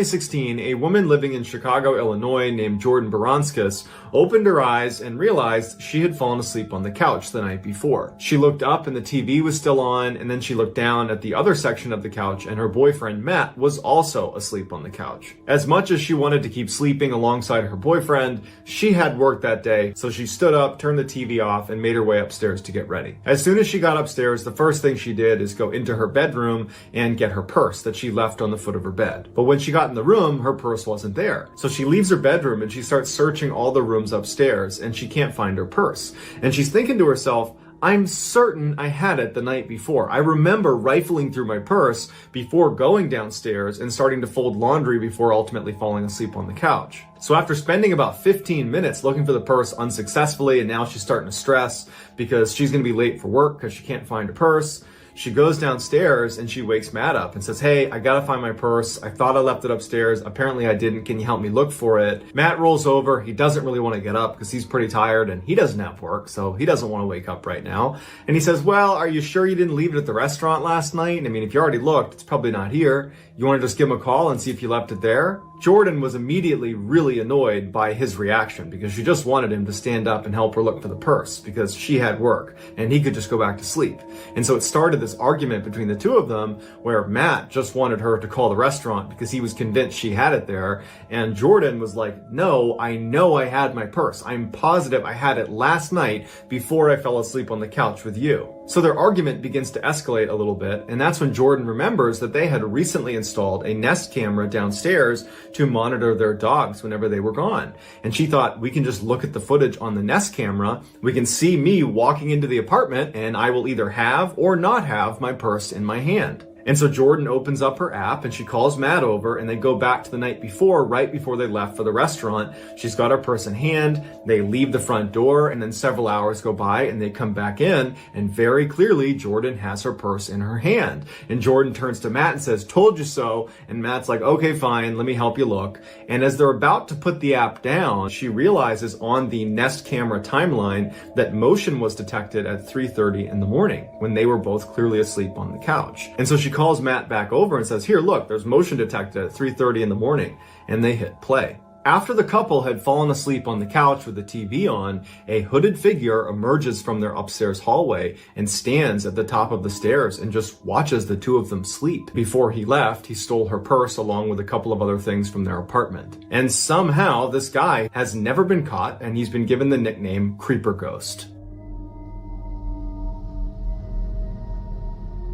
2016, a woman living in Chicago, Illinois named Jordan Baranskis opened her eyes and realized she had fallen asleep on the couch the night before. She looked up and the TV was still on, and then she looked down at the other section of the couch and her boyfriend Matt was also asleep on the couch. As much as she wanted to keep sleeping alongside her boyfriend, she had work that day, so she stood up, turned the TV off, and made her way upstairs to get ready. As soon as she got upstairs, the first thing she did is go into her bedroom and get her purse that she left on the foot of her bed. But when she got in the room, her purse wasn't there. So she leaves her bedroom and she starts searching all the rooms upstairs and she can't find her purse. And she's thinking to herself, I'm certain I had it the night before. I remember rifling through my purse before going downstairs and starting to fold laundry before ultimately falling asleep on the couch. So after spending about 15 minutes looking for the purse unsuccessfully, and now she's starting to stress because she's going to be late for work because she can't find her purse, she goes downstairs and she wakes Matt up and says, hey, I gotta find my purse. I thought I left it upstairs. Apparently I didn't. Can you help me look for it? Matt rolls over. He doesn't really want to get up because he's pretty tired and he doesn't have work, so he doesn't want to wake up right now. And he says, well, are you sure you didn't leave it at the restaurant last night? I mean, if you already looked, it's probably not here. You want to just give him a call and see if you left it there? Jordan was immediately really annoyed by his reaction because she just wanted him to stand up and help her look for the purse because she had work and he could just go back to sleep. And so it started this argument between the two of them where Matt just wanted her to call the restaurant because he was convinced she had it there. And Jordan was like, no, I know I had my purse. I'm positive I had it last night before I fell asleep on the couch with you. So their argument begins to escalate a little bit, and that's when Jordan remembers that they had recently installed a Nest camera downstairs to monitor their dogs whenever they were gone. And she thought, we can just look at the footage on the Nest camera, we can see me walking into the apartment, and I will either have or not have my purse in my hand. And so Jordan opens up her app and she calls Matt over and they go back to the night before, right before they left for the restaurant. She's got her purse in hand. They leave the front door and then several hours go by and they come back in and very clearly Jordan has her purse in her hand. And Jordan turns to Matt and says, told you so. And Matt's like, okay, fine, let me help you look. And as they're about to put the app down, she realizes on the Nest camera timeline that motion was detected at 3:30 in the morning when they were both clearly asleep on the couch. And so she calls Matt back over and says, here, look, there's motion detected at 3:30 in the morning, and they hit play. After the couple had fallen asleep on the couch with the TV on, a hooded figure emerges from their upstairs hallway and stands at the top of the stairs and just watches the two of them sleep. Before he left, he stole her purse along with a couple of other things from their apartment. And somehow this guy has never been caught and he's been given the nickname Creeper Ghost.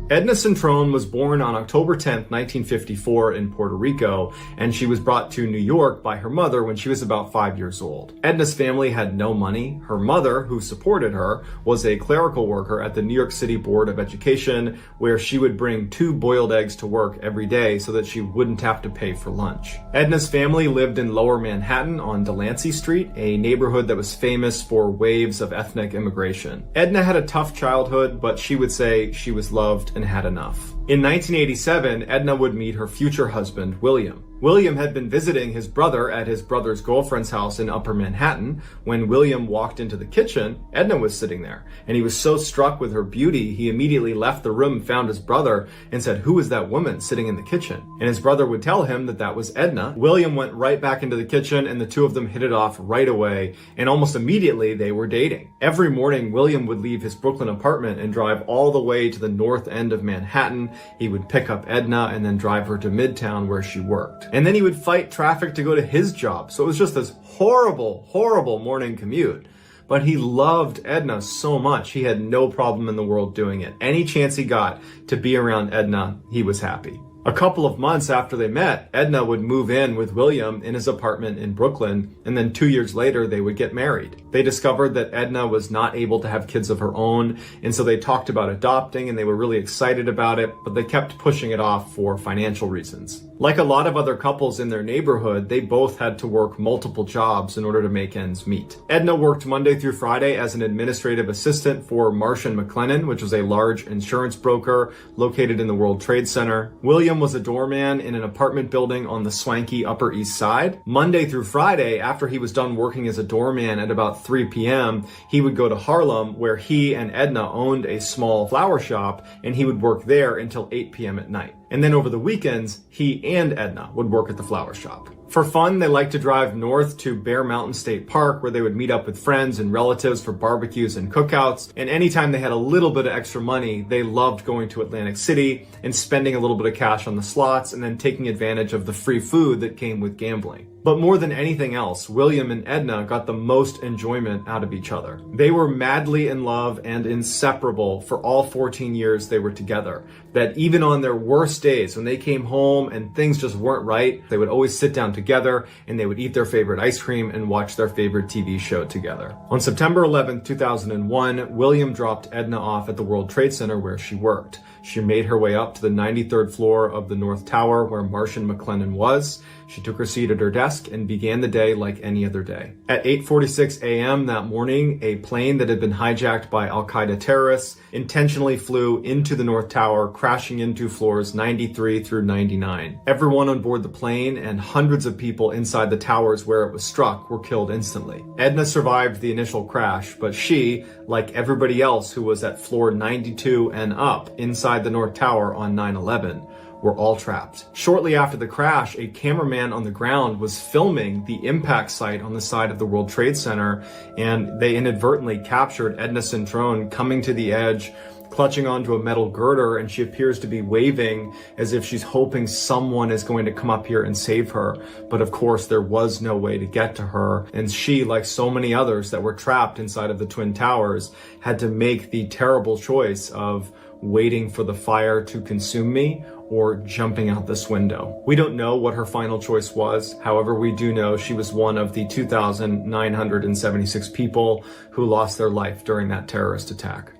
Edna Centrone was born on October 10th, 1954 in Puerto Rico, and she was brought to New York by her mother when she was about 5 years old. Edna's family had no money. Her mother, who supported her, was a clerical worker at the New York City Board of Education, where she would bring 2 boiled eggs to work every day so that she wouldn't have to pay for lunch. Edna's family lived in Lower Manhattan on Delancey Street, a neighborhood that was famous for waves of ethnic immigration. Edna had a tough childhood, but she would say she was loved and had enough. In 1987, Edna would meet her future husband, William. William had been visiting his brother at his brother's girlfriend's house in Upper Manhattan. When William walked into the kitchen, Edna was sitting there, and he was so struck with her beauty, he immediately left the room, found his brother, and said, who is that woman sitting in the kitchen? And his brother would tell him that that was Edna. William went right back into the kitchen, and the two of them hit it off right away, and almost immediately they were dating. Every morning, William would leave his Brooklyn apartment and drive all the way to the north end of Manhattan. He would pick up Edna and then drive her to Midtown where she worked. And then he would fight traffic to go to his job. So it was just this horrible, horrible morning commute. But he loved Edna so much, he had no problem in the world doing it. Any chance he got to be around Edna, he was happy. A couple of months after they met, Edna would move in with William in his apartment in Brooklyn, and then 2 years later, they would get married. They discovered that Edna was not able to have kids of her own, and so they talked about adopting, and they were really excited about it, but they kept pushing it off for financial reasons. Like a lot of other couples in their neighborhood, they both had to work multiple jobs in order to make ends meet. Edna worked Monday through Friday as an administrative assistant for Marsh & McLennan, which was a large insurance broker located in the World Trade Center. William William was a doorman in an apartment building on the swanky Upper East Side. Monday through Friday, after he was done working as a doorman at about 3 p.m., he would go to Harlem, where he and Edna owned a small flower shop, and he would work there until 8 p.m. at night. And then over the weekends, he and Edna would work at the flower shop. For fun, they liked to drive north to Bear Mountain State Park, where they would meet up with friends and relatives for barbecues and cookouts. And anytime they had a little bit of extra money, they loved going to Atlantic City and spending a little bit of cash on the slots and then taking advantage of the free food that came with gambling. But more than anything else, William and Edna got the most enjoyment out of each other. They were madly in love and inseparable for all 14 years they were together. That even on their worst days, when they came home and things just weren't right, they would always sit down together and they would eat their favorite ice cream and watch their favorite TV show together. On September 11, 2001, William dropped Edna off at the World Trade Center where she worked. She made her way up to the 93rd floor of the North Tower where Martian McLennan was. She took her seat at her desk and began the day like any other day. At 8:46 a.m. that morning, a plane that had been hijacked by Al-Qaeda terrorists intentionally flew into the North Tower, crashing into floors 93 through 99. Everyone on board the plane and hundreds of people inside the towers where it was struck were killed instantly. Edna survived the initial crash, but she, like everybody else who was at floor 92 and up inside the North Tower on 9/11, were all trapped. Shortly after the crash, a cameraman on the ground was filming the impact site on the side of the World Trade Center, and they inadvertently captured Edna Centrone coming to the edge, clutching onto a metal girder, and she appears to be waving as if she's hoping someone is going to come up here and save her. But of course, there was no way to get to her, and she, like so many others that were trapped inside of the Twin Towers, had to make the terrible choice of waiting for the fire to consume me or jumping out this window. We don't know what her final choice was. However, we do know she was one of the 2,976 people who lost their life during that terrorist attack.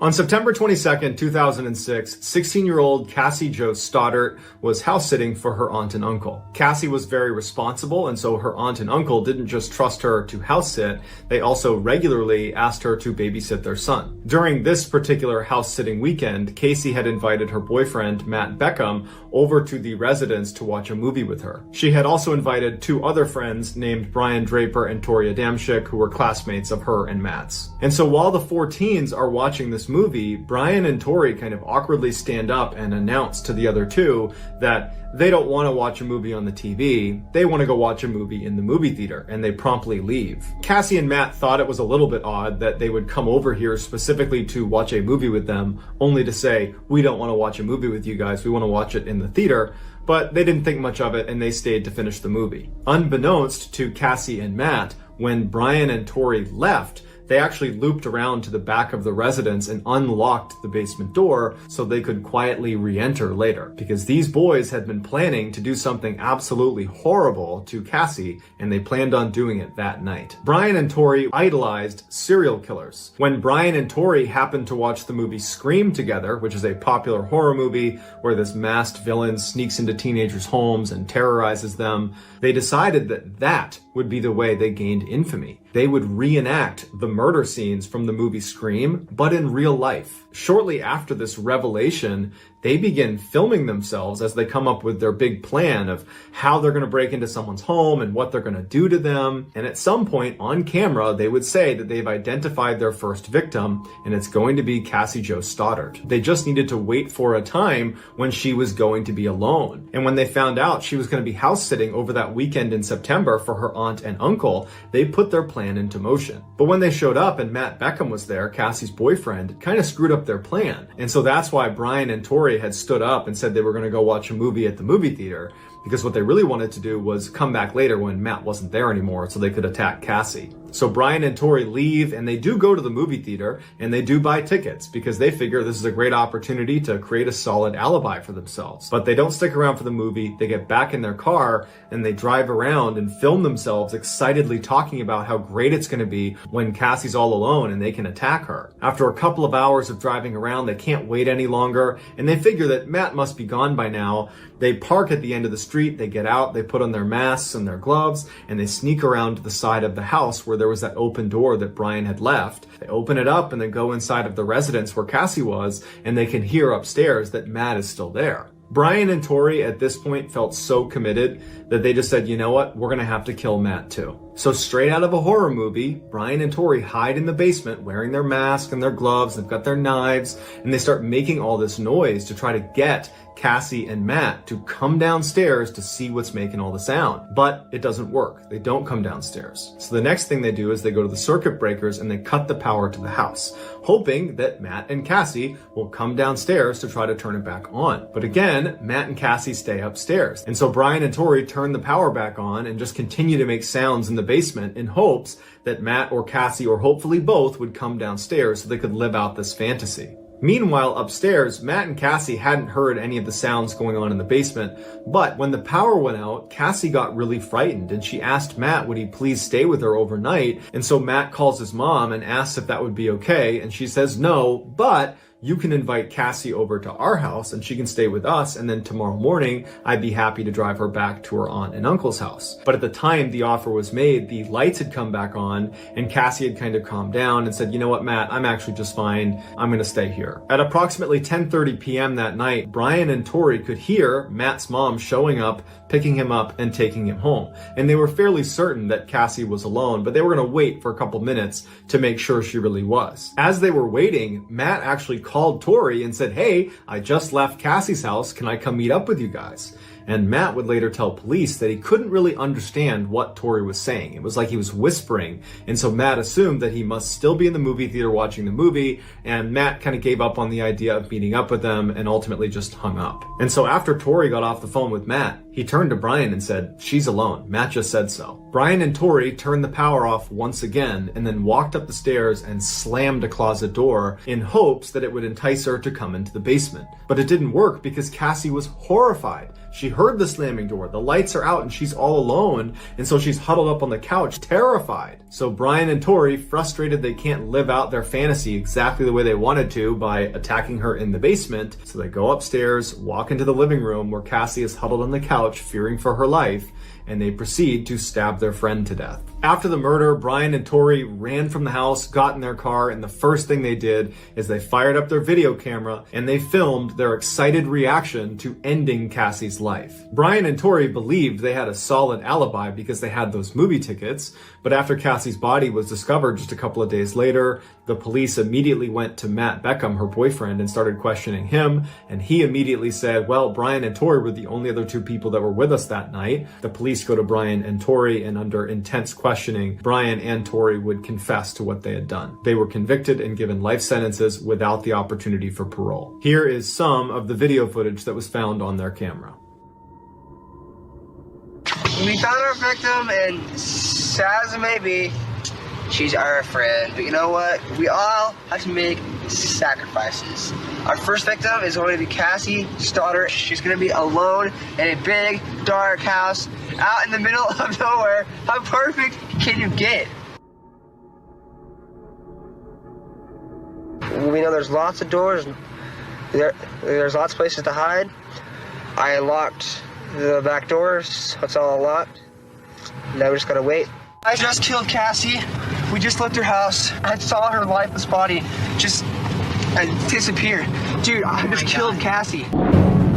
On September 22nd, 2006, 16-year-old Cassie Jo Stoddart was house-sitting for her aunt and uncle. Cassie was very responsible, and so her aunt and uncle didn't just trust her to house-sit, they also regularly asked her to babysit their son. During this particular house-sitting weekend, Casey had invited her boyfriend, Matt Beckham, over to the residence to watch a movie with her. She had also invited two other friends named Brian Draper and Tori Adamczyk, who were classmates of her and Matt's. And so while the four teens are watching this movie, Brian and Tori kind of awkwardly stand up and announce to the other two that they don't want to watch a movie on the TV, they want to go watch a movie in the movie theater, and they promptly leave. Cassie and Matt thought it was a little bit odd that they would come over here specifically to watch a movie with them, only to say, we don't want to watch a movie with you guys, we want to watch it in the theater. But they didn't think much of it, and they stayed to finish the movie. Unbeknownst to Cassie and Matt, when Brian and Tori left, they actually looped around to the back of the residence and unlocked the basement door so they could quietly re-enter later. Because these boys had been planning to do something absolutely horrible to Cassie, and they planned on doing it that night. Brian and Tori idolized serial killers. When Brian and Tori happened to watch the movie Scream together, which is a popular horror movie where this masked villain sneaks into teenagers' homes and terrorizes them, they decided that that would be the way they gained infamy. They would reenact the murder scenes from the movie Scream, but in real life. Shortly after this revelation, they begin filming themselves as they come up with their big plan of how they're going to break into someone's home and what they're going to do to them. And at some point on camera, they would say that they've identified their first victim, and it's going to be Cassie Jo Stoddart. They just needed to wait for a time when she was going to be alone. And when they found out she was going to be house sitting over that weekend in September for her aunt and uncle, they put their plan into motion. But when they showed up and Matt Beckham was there, Cassie's boyfriend, it kind of screwed up their plan. And so that's why Brian and Tori had stood up and said they were going to go watch a movie at the movie theater, because what they really wanted to do was come back later when Matt wasn't there anymore so they could attack Cassie. So Brian and Tori leave, and they do go to the movie theater, and they do buy tickets because they figure this is a great opportunity to create a solid alibi for themselves. But they don't stick around for the movie. They get back in their car and they drive around and film themselves excitedly talking about how great it's going to be when Cassie's all alone and they can attack her. After a couple of hours of driving around, they can't wait any longer, and they figure that Matt must be gone by now. They park at the end of the street, they get out, they put on their masks and their gloves, and they sneak around to the side of the house where there was that open door that Brian had left. They open it up and then go inside of the residence where Cassie was, and they can hear upstairs that Matt is still there. Brian and Tori at this point felt so committed that they just said, you know what, we're gonna have to kill Matt too. So straight out of a horror movie, Brian and Tori hide in the basement wearing their mask and their gloves, they've got their knives, and they start making all this noise to try to get Cassie and Matt to come downstairs to see what's making all the sound. But it doesn't work. They don't come downstairs. So the next thing they do is they go to the circuit breakers and they cut the power to the house, hoping that Matt and Cassie will come downstairs to try to turn it back on. But again, Matt and Cassie stay upstairs. And so Brian and Tori turn the power back on and just continue to make sounds in the basement in hopes that Matt or Cassie, or hopefully both, would come downstairs so they could live out this fantasy. Meanwhile, upstairs, Matt and Cassie hadn't heard any of the sounds going on in the basement, but when the power went out, Cassie got really frightened and she asked Matt would he please stay with her overnight, and so Matt calls his mom and asks if that would be okay, and she says no, but you can invite Cassie over to our house and she can stay with us, and then tomorrow morning I'd be happy to drive her back to her aunt and uncle's house. But at the time the offer was made, the lights had come back on and Cassie had kind of calmed down and said, you know what, Matt, I'm actually just fine. I'm going to stay here. At approximately 10:30 p.m. that night, Brian and Tori could hear Matt's mom showing up, picking him up and taking him home. And they were fairly certain that Cassie was alone, but they were going to wait for a couple minutes to make sure she really was. As they were waiting, Matt actually called Tori and said, hey, I just left Cassie's house. Can I come meet up with you guys? And Matt would later tell police that he couldn't really understand what Tori was saying. It was like he was whispering. And so Matt assumed that he must still be in the movie theater watching the movie. And Matt kind of gave up on the idea of meeting up with them and ultimately just hung up. And so after Tori got off the phone with Matt, he turned to Brian and said, she's alone. Matt just said so. Brian and Tori turned the power off once again and then walked up the stairs and slammed a closet door in hopes that it would entice her to come into the basement. But it didn't work because Cassie was horrified. She heard the slamming door, the lights are out and she's all alone, and so she's huddled up on the couch, terrified. So Brian and Tori, frustrated they can't live out their fantasy exactly the way they wanted to by attacking her in the basement, so they go upstairs, walk into the living room where Cassie is huddled on the couch, fearing for her life, and they proceed to stab their friend to death. After the murder, Brian and Tori ran from the house, got in their car, and the first thing they did is they fired up their video camera and they filmed their excited reaction to ending Cassie's life. Brian and Tori believed they had a solid alibi because they had those movie tickets, but after Cassie's body was discovered just a couple of days later, the police immediately went to Matt Beckham, her boyfriend, and started questioning him, and he immediately said, well, Brian and Tori were the only other two people that were with us that night. The police go to Brian and Tori, and under intense questioning, Brian and Tori would confess to what they had done. They were convicted and given life sentences without the opportunity for parole. Here is some of the video footage that was found on their camera. We found our victim, and sad as it may be, she's our friend. But you know what? We all have to make sacrifices. Our first victim is going to be Cassie's daughter. She's going to be alone in a big, dark house out in the middle of nowhere. How perfect can you get? We know there's lots of doors. There's lots of places to hide. I locked the back doors, so it's all locked. Now we just gotta wait. I just killed Cassie. We just left her house. I saw her lifeless body just disappear. Dude, I just killed Cassie.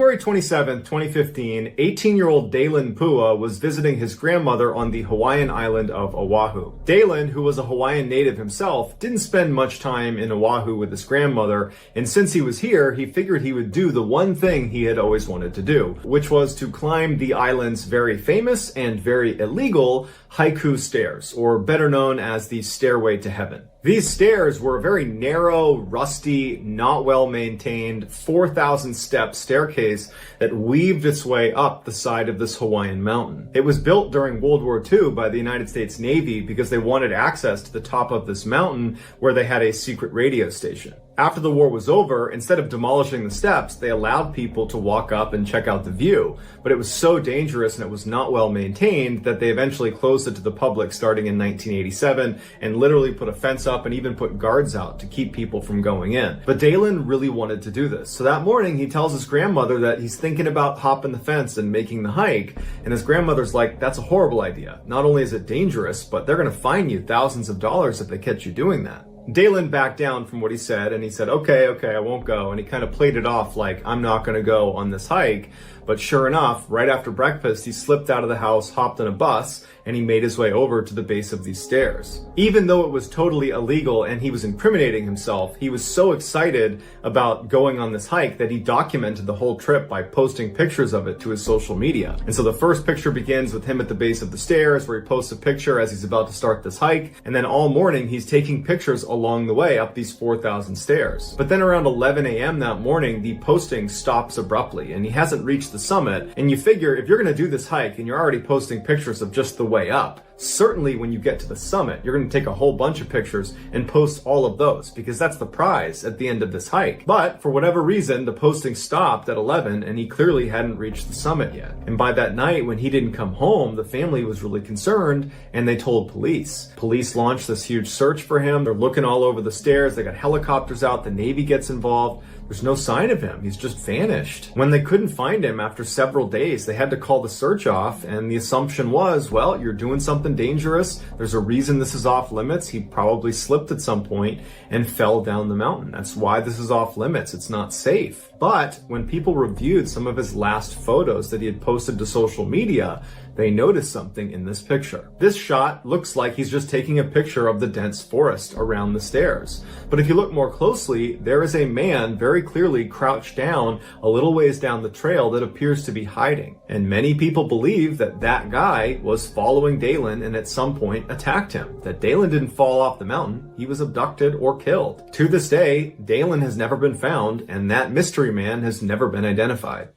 February 27, 2015, 18-year-old Dalen Pua was visiting his grandmother on the Hawaiian island of Oahu. Dalen, who was a Hawaiian native himself, didn't spend much time in Oahu with his grandmother, and since he was here, he figured he would do the one thing he had always wanted to do, which was to climb the island's very famous and very illegal haiku stairs, or better known as the Stairway to Heaven. These stairs were a very narrow, rusty, not well maintained 4,000 step staircase that weaved its way up the side of this Hawaiian mountain. It was built during World War II by the United States Navy because they wanted access to the top of this mountain where they had a secret radio station. After the war was over, instead of demolishing the steps, they allowed people to walk up and check out the view. But it was so dangerous and it was not well maintained that they eventually closed it to the public starting in 1987 and literally put a fence up and even put guards out to keep people from going in. But Dalen really wanted to do this. So that morning he tells his grandmother that he's thinking about hopping the fence and making the hike. And his grandmother's like, that's a horrible idea. Not only is it dangerous, but they're going to fine you thousands of dollars if they catch you doing that. Dalen backed down from what he said and he said, okay, I won't go. And he kind of played it off like, I'm not going to go on this hike. But sure enough, right after breakfast, he slipped out of the house, hopped on a bus, and he made his way over to the base of these stairs. Even though it was totally illegal and he was incriminating himself, he was so excited about going on this hike that he documented the whole trip by posting pictures of it to his social media. And so the first picture begins with him at the base of the stairs where he posts a picture as he's about to start this hike. And then all morning he's taking pictures along the way up these 4,000 stairs. But then around 11 a.m. that morning, the posting stops abruptly and he hasn't reached the summit. And you figure if you're going to do this hike and you're already posting pictures of just the way up, certainly when you get to the summit, you're going to take a whole bunch of pictures and post all of those because that's the prize at the end of this hike. But for whatever reason, the posting stopped at 11 and he clearly hadn't reached the summit yet. And by that night, when he didn't come home, the family was really concerned and they told police. Police launched this huge search for him. They're looking all over the stairs. They got helicopters out. The Navy gets involved. There's no sign of him. He's just vanished. When they couldn't find him after several days, they had to call the search off, and the assumption was, well, you're doing something dangerous. There's a reason this is off limits. He probably slipped at some point and fell down the mountain. That's why this is off limits. It's not safe. But when people reviewed some of his last photos that he had posted to social media, they noticed something in this picture. This shot looks like he's just taking a picture of the dense forest around the stairs. But if you look more closely, there is a man very clearly crouched down a little ways down the trail that appears to be hiding. And many people believe that that guy was following Dalen and at some point attacked him. That Dalen didn't fall off the mountain. He was abducted or killed. To this day, Dalen has never been found and that mystery man has never been identified.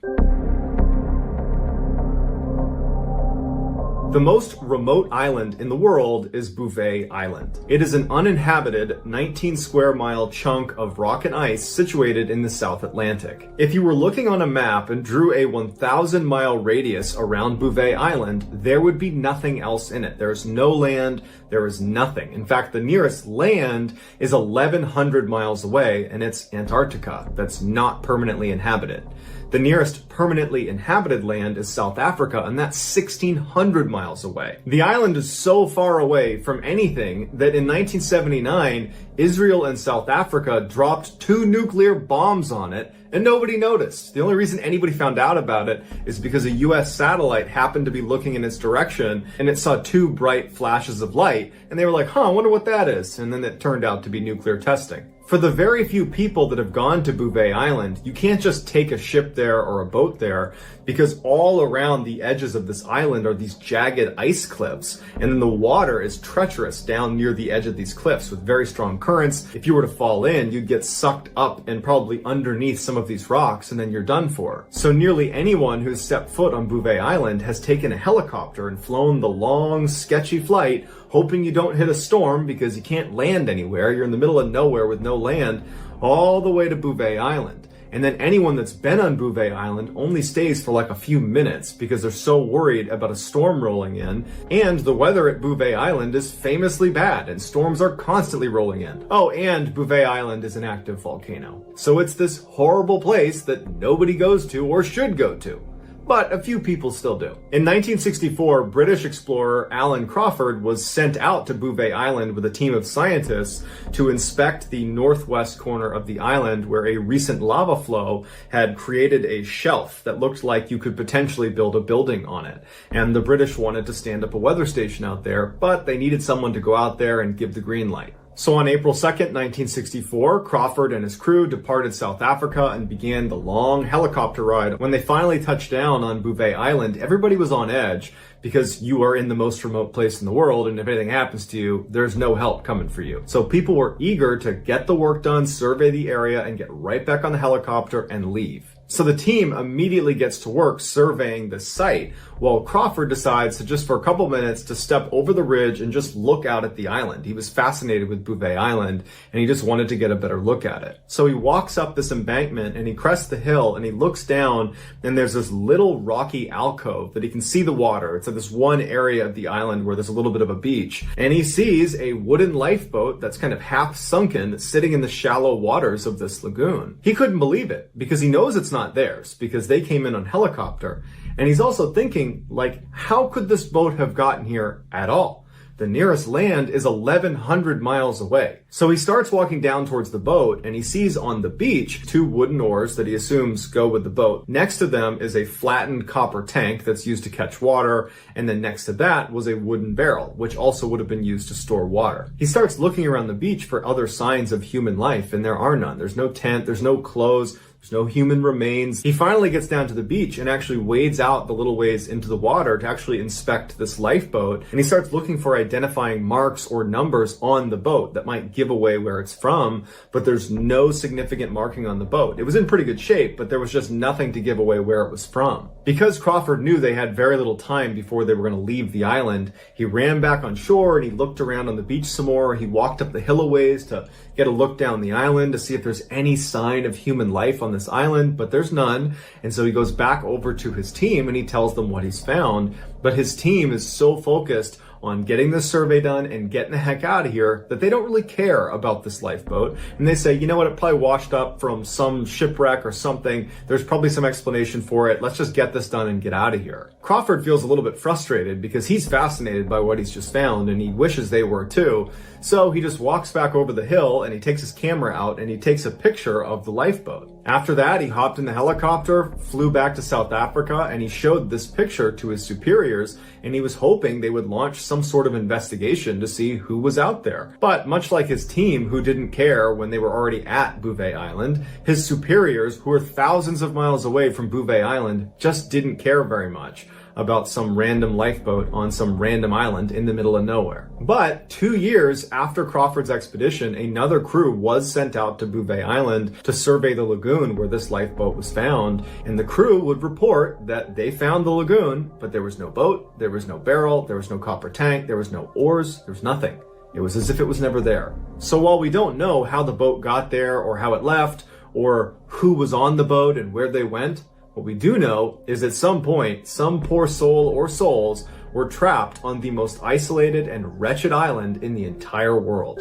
The most remote island in the world is Bouvet Island. It is an uninhabited 19 square mile chunk of rock and ice situated in the South Atlantic. If you were looking on a map and drew a 1,000 mile radius around Bouvet Island, there would be nothing else in it. There is no land, there is nothing. In fact, the nearest land is 1,100 miles away and it's Antarctica that's not permanently inhabited. The nearest permanently inhabited land is South Africa, and that's 1,600 miles away. The island is so far away from anything that in 1979, Israel and South Africa dropped 2 nuclear bombs on it, and nobody noticed. The only reason anybody found out about it is because a US satellite happened to be looking in its direction, and it saw 2 bright flashes of light, and they were like, I wonder what that is. And then it turned out to be nuclear testing. For the very few people that have gone to Bouvet Island, you can't just take a ship there or a boat there because all around the edges of this island are these jagged ice cliffs, and then the water is treacherous down near the edge of these cliffs with very strong currents. If you were to fall in, you'd get sucked up and probably underneath some of these rocks and then you're done for. So nearly anyone who's stepped foot on Bouvet Island has taken a helicopter and flown the long, sketchy flight hoping you don't hit a storm because you can't land anywhere. You're in the middle of nowhere with no land, all the way to Bouvet Island. And then anyone that's been on Bouvet Island only stays for like a few minutes because they're so worried about a storm rolling in. And the weather at Bouvet Island is famously bad and storms are constantly rolling in. Oh, and Bouvet Island is an active volcano. So it's this horrible place that nobody goes to or should go to. But a few people still do. In 1964, British explorer Alan Crawford was sent out to Bouvet Island with a team of scientists to inspect the northwest corner of the island where a recent lava flow had created a shelf that looked like you could potentially build a building on it. And the British wanted to stand up a weather station out there, but they needed someone to go out there and give the green light. So on April 2nd, 1964, Crawford and his crew departed South Africa and began the long helicopter ride. When they finally touched down on Bouvet Island, everybody was on edge because you are in the most remote place in the world, and if anything happens to you, there's no help coming for you. So people were eager to get the work done, survey the area, and get right back on the helicopter and leave. So the team immediately gets to work surveying the site, while Crawford decides to just for a couple minutes to step over the ridge and just look out at the island. He was fascinated with Bouvet Island, and he just wanted to get a better look at it. So he walks up this embankment and he crests the hill and he looks down, and there's this little rocky alcove that he can see the water. It's at this one area of the island where there's a little bit of a beach, and he sees a wooden lifeboat that's kind of half sunken sitting in the shallow waters of this lagoon. He couldn't believe it because he knows it's not theirs because they came in on helicopter. And he's also thinking, like, how could this boat have gotten here at all? The nearest land is 1,100 miles away. So he starts walking down towards the boat and he sees on the beach 2 wooden oars that he assumes go with the boat. Next to them is a flattened copper tank that's used to catch water. And then next to that was a wooden barrel, which also would have been used to store water. He starts looking around the beach for other signs of human life, and there are none. There's no tent, there's no clothes, there's no human remains. He finally gets down to the beach and actually wades out the little ways into the water to actually inspect this lifeboat. And he starts looking for identifying marks or numbers on the boat that might give away where it's from, but there's no significant marking on the boat. It was in pretty good shape, but there was just nothing to give away where it was from. Because Crawford knew they had very little time before they were going to leave the island, he ran back on shore and he looked around on the beach some more. He walked up the hill a ways to get a look down the island to see if there's any sign of human life on this island, but there's none. And so he goes back over to his team and he tells them what he's found. But his team is so focused on getting this survey done and getting the heck out of here that they don't really care about this lifeboat. And they say, you know what, it probably washed up from some shipwreck or something. There's probably some explanation for it. Let's just get this done and get out of here. Crawford feels a little bit frustrated because he's fascinated by what he's just found and he wishes they were too. So he just walks back over the hill and he takes his camera out and he takes a picture of the lifeboat. After that, he hopped in the helicopter, flew back to South Africa, and he showed this picture to his superiors, and he was hoping they would launch some sort of investigation to see who was out there. But much like his team, who didn't care when they were already at Bouvet Island, his superiors, who were thousands of miles away from Bouvet Island, just didn't care very much about some random lifeboat on some random island in the middle of nowhere. But 2 years after Crawford's expedition, another crew was sent out to Bouvet Island to survey the lagoon where this lifeboat was found, and the crew would report that they found the lagoon, but there was no boat, there was no barrel, there was no copper tank, there was no oars, there was nothing. It was as if it was never there. So while we don't know how the boat got there or how it left or who was on the boat and where they went, what we do know is at some point, some poor soul or souls were trapped on the most isolated and wretched island in the entire world.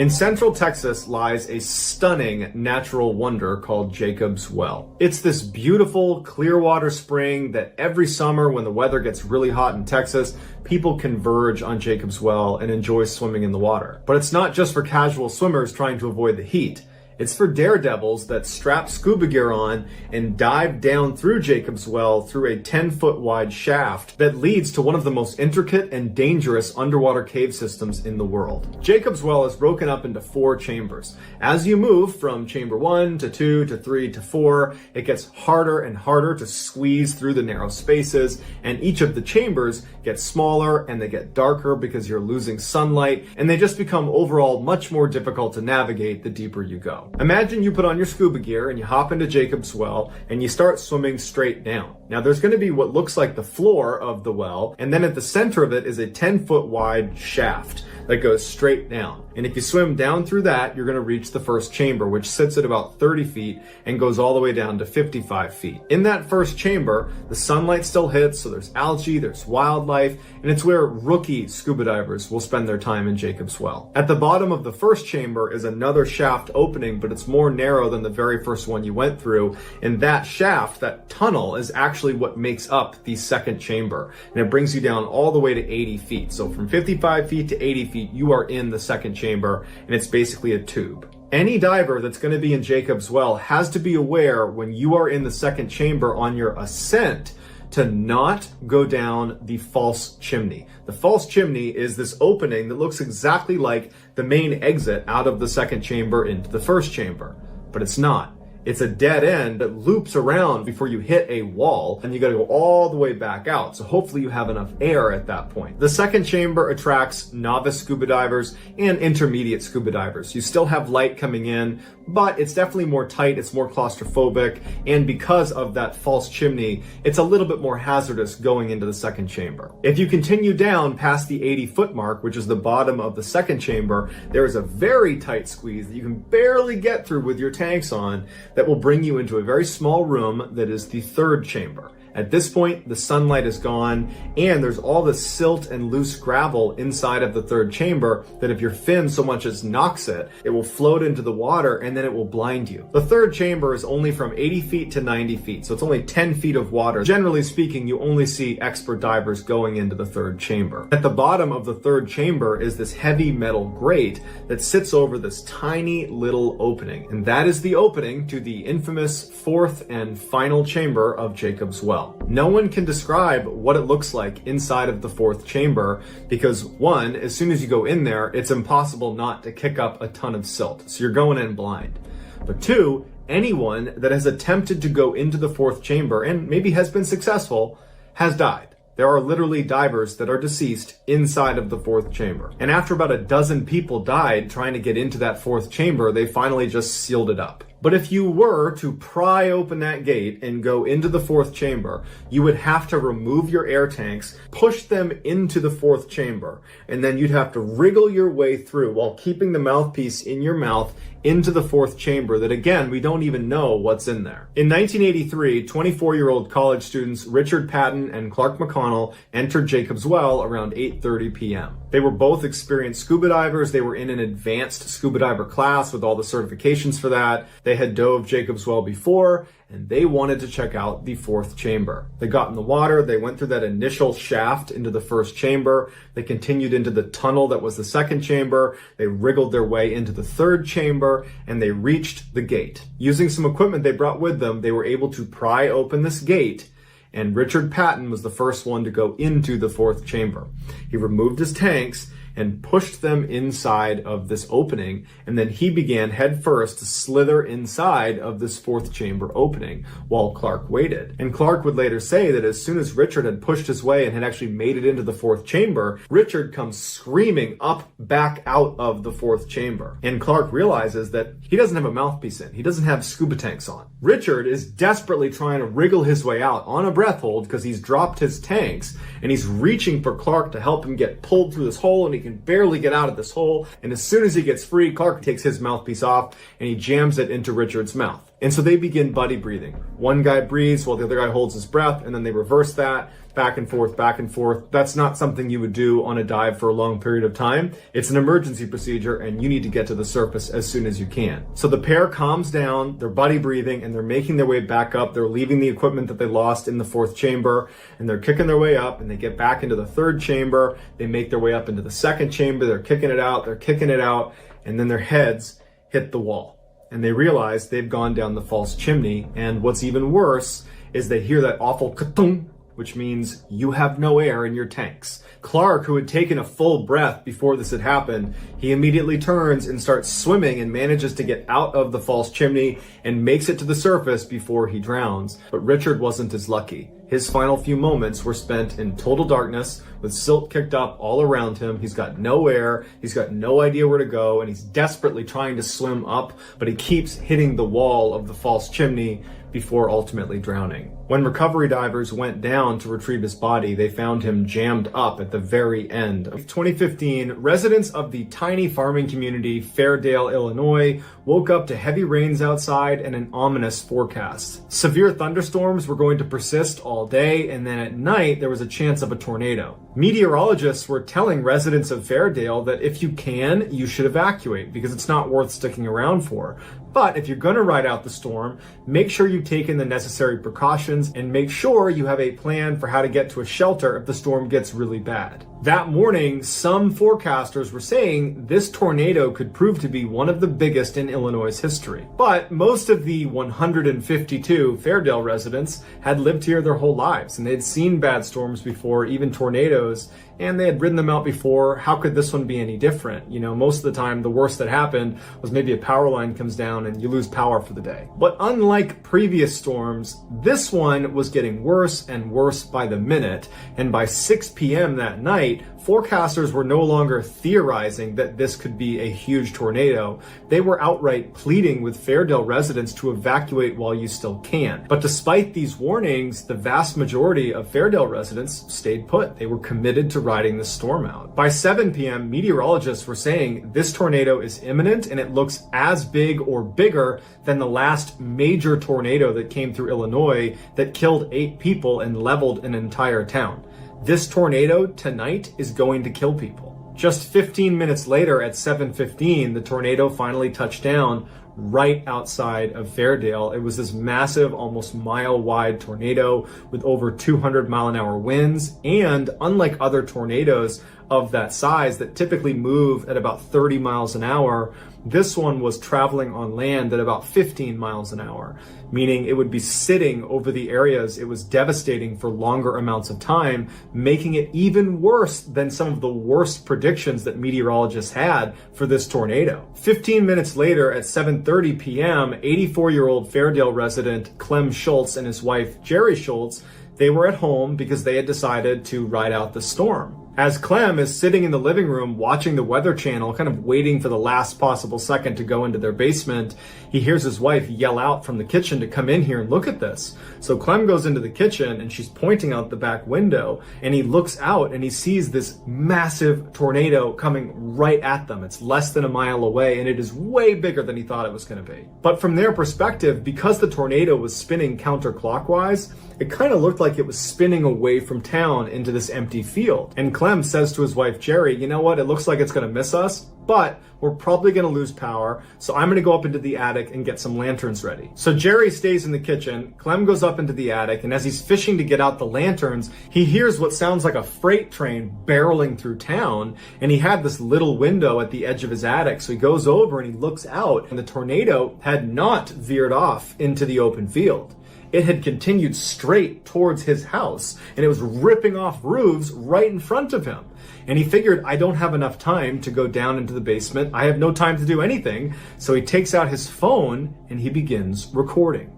In central Texas lies a stunning natural wonder called Jacob's Well. It's this beautiful clear water spring that every summer when the weather gets really hot in Texas, people converge on Jacob's Well and enjoy swimming in the water. But it's not just for casual swimmers trying to avoid the heat. It's for daredevils that strap scuba gear on and dive down through Jacob's Well through a 10-foot wide shaft that leads to one of the most intricate and dangerous underwater cave systems in the world. Jacob's Well is broken up into 4 chambers. As you move from chamber 1 to 2 to 3 to 4, it gets harder and harder to squeeze through the narrow spaces, and each of the chambers gets smaller and they get darker because you're losing sunlight, and they just become overall much more difficult to navigate the deeper you go. Imagine you put on your scuba gear and you hop into Jacob's Well and you start swimming straight down. Now there's going to be what looks like the floor of the well, and then at the center of it is a 10-foot wide shaft that goes straight down. And if you swim down through that, you're going to reach the first chamber, which sits at about 30 feet and goes all the way down to 55 feet. In that first chamber, the sunlight still hits, so there's algae, there's wildlife, and it's where rookie scuba divers will spend their time in Jacob's Well. At the bottom of the first chamber is another shaft opening, but it's more narrow than the very first one you went through. And that shaft, that tunnel, is actually what makes up the second chamber. And it brings you down all the way to 80 feet. So from 55 feet to 80 feet, you are in the second chamber, and it's basically a tube. Any diver that's going to be in Jacob's Well has to be aware when you are in the second chamber on your ascent to not go down the false chimney. The false chimney is this opening that looks exactly like the main exit out of the second chamber into the first chamber, but it's not. It's a dead end that loops around before you hit a wall, and you gotta go all the way back out. So hopefully you have enough air at that point. The second chamber attracts novice scuba divers and intermediate scuba divers. You still have light coming in, but it's definitely more tight, it's more claustrophobic, and because of that false chimney, it's a little bit more hazardous going into the second chamber. If you continue down past the 80-foot mark, which is the bottom of the second chamber, there is a very tight squeeze that you can barely get through with your tanks on, that will bring you into a very small room that is the third chamber. At this point, the sunlight is gone, and there's all the silt and loose gravel inside of the third chamber that if your fin so much as knocks it, it will float into the water and then it will blind you. The third chamber is only from 80 feet to 90 feet, so it's only 10 feet of water. Generally speaking, you only see expert divers going into the third chamber. At the bottom of the third chamber is this heavy metal grate that sits over this tiny little opening, and that is the opening to the infamous fourth and final chamber of Jacob's Well. No one can describe what it looks like inside of the fourth chamber because, one, as soon as you go in there, it's impossible not to kick up a ton of silt, so you're going in blind. But two, anyone that has attempted to go into the fourth chamber and maybe has been successful has died. There are literally divers that are deceased inside of the fourth chamber. And after about a dozen people died trying to get into that fourth chamber, they finally just sealed it up. But if you were to pry open that gate and go into the fourth chamber, you would have to remove your air tanks, push them into the fourth chamber, and then you'd have to wriggle your way through while keeping the mouthpiece in your mouth into the fourth chamber that, again, we don't even know what's in there. In 1983, 24-year-old college students Richard Patton and Clark McConnell entered Jacob's Well around 8:30 p.m. They were both experienced scuba divers. They were in an advanced scuba diver class with all the certifications for that. They had dove Jacob's Well before, and they wanted to check out the fourth chamber. They got in the water, they went through that initial shaft into the first chamber, they continued into the tunnel that was the second chamber, they wriggled their way into the third chamber, and they reached the gate. Using some equipment they brought with them, they were able to pry open this gate, and Richard Patton was the first one to go into the fourth chamber. He removed his tanks and pushed them inside of this opening, and then he began head first to slither inside of this fourth chamber opening while Clark waited. And Clark would later say that as soon as Richard had pushed his way and had actually made it into the fourth chamber, Richard comes screaming up back out of the fourth chamber. And Clark realizes that he doesn't have a mouthpiece in. He doesn't have scuba tanks on. Richard is desperately trying to wriggle his way out on a breath hold because he's dropped his tanks, and he's reaching for Clark to help him get pulled through this hole, and he can barely get out of this hole. And as soon as he gets free, Clark takes his mouthpiece off and he jams it into Richard's mouth. And so they begin buddy breathing. One guy breathes while the other guy holds his breath, and then they reverse that back and forth, back and forth. That's not something you would do on a dive for a long period of time. It's an emergency procedure, and you need to get to the surface as soon as you can. So the pair calms down, they're buddy breathing, and they're making their way back up. They're leaving the equipment that they lost in the fourth chamber, and they're kicking their way up, and they get back into the third chamber. They make their way up into the second chamber. They're kicking it out, and then their heads hit the wall. And they realize they've gone down the false chimney, and what's even worse is they hear that awful ka-tung, which means you have no air in your tanks. Clark, who had taken a full breath before this had happened, he immediately turns and starts swimming and manages to get out of the false chimney and makes it to the surface before he drowns. But Richard wasn't as lucky. His final few moments were spent in total darkness with silt kicked up all around him. He's got no air, he's got no idea where to go, and he's desperately trying to swim up, but he keeps hitting the wall of the false chimney before ultimately drowning. When recovery divers went down to retrieve his body, they found him jammed up at the very end. In 2015, residents of the tiny farming community Fairdale, Illinois, woke up to heavy rains outside and an ominous forecast. Severe thunderstorms were going to persist all day, and then at night there was a chance of a tornado. Meteorologists were telling residents of Fairdale that if you can, you should evacuate because it's not worth sticking around for. But if you're gonna ride out the storm, make sure you've taken the necessary precautions and make sure you have a plan for how to get to a shelter if the storm gets really bad. That morning, some forecasters were saying this tornado could prove to be one of the biggest in Illinois' history. But most of the 152 Fairdale residents had lived here their whole lives, and they'd seen bad storms before, even tornadoes, and they had ridden them out before. How could this one be any different? You know, most of the time, the worst that happened was maybe a power line comes down and you lose power for the day. But unlike previous storms, this one was getting worse and worse by the minute, and by 6 p.m. that night, forecasters were no longer theorizing that this could be a huge tornado. They were outright pleading with Fairdale residents to evacuate while you still can. But despite these warnings, the vast majority of Fairdale residents stayed put. They were committed to riding the storm out. By 7 p.m., meteorologists were saying this tornado is imminent and it looks as big or bigger than the last major tornado that came through Illinois that killed 8 people and leveled an entire town. This tornado tonight is going to kill people. Just 15 minutes later at 7:15, the tornado finally touched down right outside of Fairdale. It was this massive, almost mile-wide tornado with over 200-mile-an-hour winds, and unlike other tornadoes of that size that typically move at about 30 miles an hour, this one was traveling on land at about 15 miles an hour, meaning it would be sitting over the areas. It was devastating for longer amounts of time, making it even worse than some of the worst predictions that meteorologists had for this tornado. 15 minutes later at 7:30 p.m., 84-year-old Fairdale resident Clem Schultz and his wife Jerry Schultz, they were at home because they had decided to ride out the storm. As Clem is sitting in the living room watching the Weather Channel, kind of waiting for the last possible second to go into their basement, he hears his wife yell out from the kitchen to come in here and look at this. So Clem goes into the kitchen and she's pointing out the back window, and he looks out and he sees this massive tornado coming right at them. It's less than a mile away and it is way bigger than he thought it was going to be. But from their perspective, because the tornado was spinning counterclockwise, it kind of looked like it was spinning away from town into this empty field. And Clem says to his wife Jerry, you know what, it looks like it's going to miss us, but we're probably going to lose power, so I'm going to go up into the attic and get some lanterns ready. So Jerry stays in the kitchen, Clem goes up into the attic, and as he's fishing to get out the lanterns, he hears what sounds like a freight train barreling through town, and he had this little window at the edge of his attic, so he goes over and he looks out, and the tornado had not veered off into the open field. It had continued straight towards his house, and it was ripping off roofs right in front of him. And he figured, I don't have enough time to go down into the basement. I have no time to do anything. So he takes out his phone and he begins recording.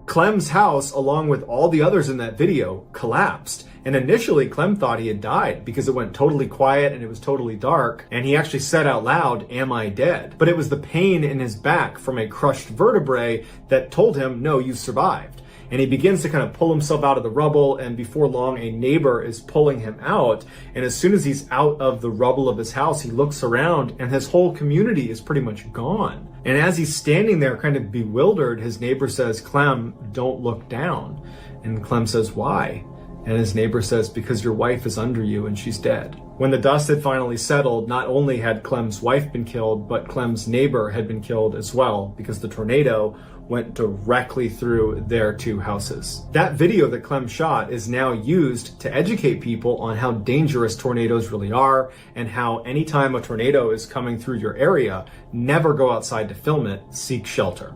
Clem's house, along with all the others in that video, collapsed. And initially, Clem thought he had died because it went totally quiet and it was totally dark. And he actually said out loud, "Am I dead?" But it was the pain in his back from a crushed vertebrae that told him, no, you survived. And he begins to kind of pull himself out of the rubble, and before long, a neighbor is pulling him out. And as soon as he's out of the rubble of his house, he looks around and his whole community is pretty much gone. And as he's standing there kind of bewildered, his neighbor says, "Clem, don't look down." And Clem says, "Why?" And his neighbor says, "Because your wife is under you and she's dead." When the dust had finally settled, not only had Clem's wife been killed, but Clem's neighbor had been killed as well, because the tornado went directly through their 2 houses. That video that Clem shot is now used to educate people on how dangerous tornadoes really are, and how anytime a tornado is coming through your area, never go outside to film it, seek shelter.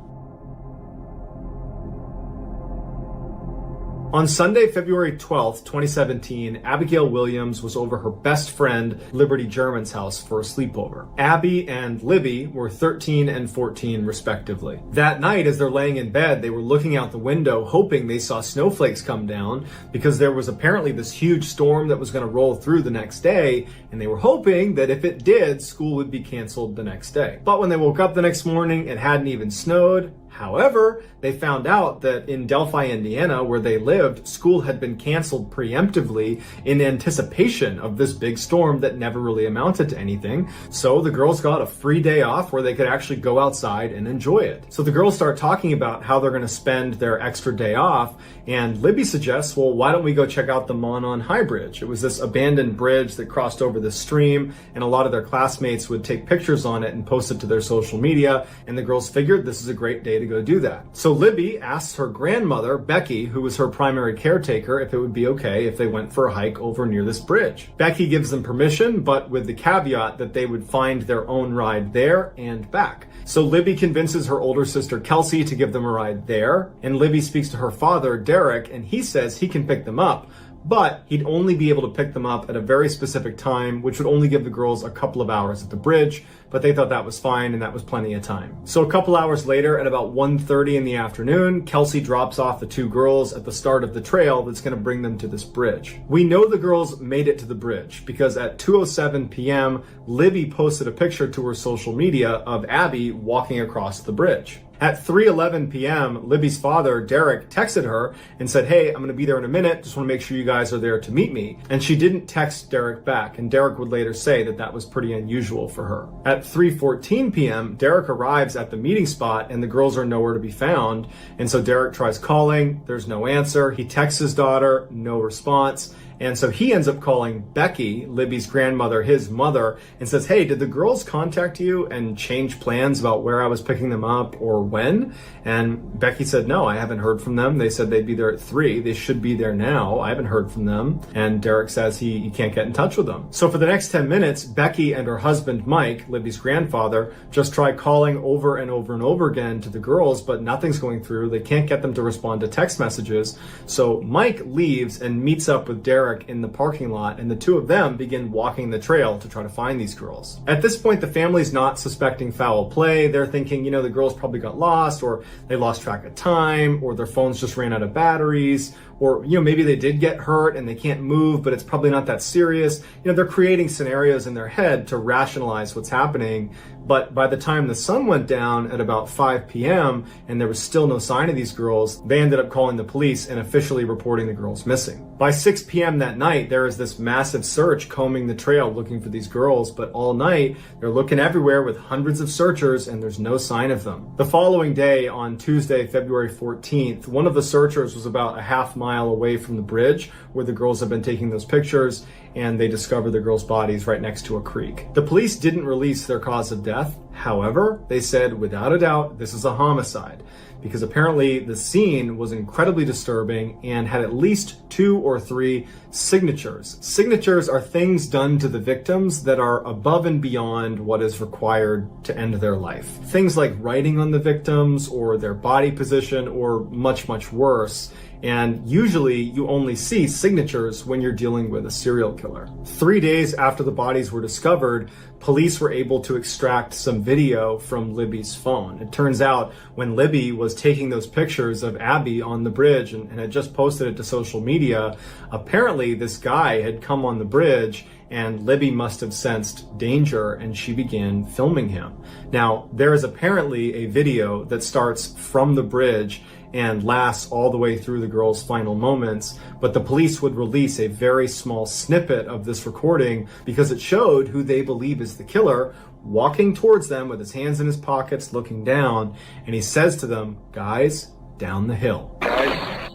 On Sunday, February 12th, 2017, Abigail Williams was over her best friend, Liberty German's house for a sleepover. Abby and Libby were 13 and 14 respectively. That night, as they're laying in bed, they were looking out the window hoping they saw snowflakes come down because there was apparently this huge storm that was going to roll through the next day, and they were hoping that if it did, school would be canceled the next day. But when they woke up the next morning, it hadn't even snowed. However, they found out that in Delphi, Indiana, where they lived, school had been canceled preemptively in anticipation of this big storm that never really amounted to anything. So the girls got a free day off where they could actually go outside and enjoy it. So the girls start talking about how they're going to spend their extra day off, and Libby suggests, well, why don't we go check out the Monon High Bridge? It was this abandoned bridge that crossed over the stream, and a lot of their classmates would take pictures on it and post it to their social media, and the girls figured this is a great day to go do that. So Libby asks her grandmother, Becky, who was her primary caretaker, if it would be okay if they went for a hike over near this bridge. Becky gives them permission, but with the caveat that they would find their own ride there and back. So Libby convinces her older sister, Kelsey, to give them a ride there, and Libby speaks to her father, Derek, and he says he can pick them up, but he'd only be able to pick them up at a very specific time, which would only give the girls a couple of hours at the bridge, but they thought that was fine and that was plenty of time. So a couple hours later, at about 1:30 in the afternoon, Kelsey drops off the two girls at the start of the trail that's going to bring them to this bridge. We know the girls made it to the bridge because at 2:07 p.m., Libby posted a picture to her social media of Abby walking across the bridge. At 3:11 p.m., Libby's father, Derek, texted her and said, hey, I'm going to be there in a minute. Just want to make sure you guys are there to meet me. And she didn't text Derek back, and Derek would later say that that was pretty unusual for her. At 3:14 p.m., Derek arrives at the meeting spot, and the girls are nowhere to be found. And so Derek tries calling. There's no answer. He texts his daughter, no response. And so he ends up calling Becky, Libby's grandmother, his mother, and says, hey, did the girls contact you and change plans about where I was picking them up or when? And Becky said, no, I haven't heard from them. They said they'd be there at 3. They should be there now. I haven't heard from them. And Derek says he can't get in touch with them. So for the next 10 minutes, Becky and her husband, Mike, Libby's grandfather, just try calling over and over and over again to the girls, but nothing's going through. They can't get them to respond to text messages. So Mike leaves and meets up with Derek in the parking lot, and the two of them begin walking the trail to try to find these girls. At this point, the family's not suspecting foul play. They're thinking, the girls probably got lost, or they lost track of time, or their phones just ran out of batteries, or maybe they did get hurt and they can't move, but it's probably not that serious. They're creating scenarios in their head to rationalize what's happening. But by the time the sun went down at about 5 p.m. and there was still no sign of these girls, they ended up calling the police and officially reporting the girls missing. By 6 p.m. that night, there is this massive search combing the trail looking for these girls, but all night they're looking everywhere with hundreds of searchers and there's no sign of them. The following day, on Tuesday, February 14th, one of the searchers was about a half mile away from the bridge where the girls have been taking those pictures, and they discovered the girls' bodies right next to a creek. The police didn't release their cause of death. However, they said without a doubt this is a homicide, because apparently the scene was incredibly disturbing and had at least 2 or 3 signatures. Signatures are things done to the victims that are above and beyond what is required to end their life. Things like writing on the victims or their body position, or much, much worse. And usually you only see signatures when you're dealing with a serial killer. 3 days after the bodies were discovered, police were able to extract some video from Libby's phone. It turns out when Libby was taking those pictures of Abby on the bridge and had just posted it to social media, apparently this guy had come on the bridge and Libby must have sensed danger and she began filming him. Now, there is apparently a video that starts from the bridge and lasts all the way through the girls' final moments, but the police would release a very small snippet of this recording because it showed who they believe is the killer walking towards them with his hands in his pockets looking down, and he says to them, guys, down the hill. Guys,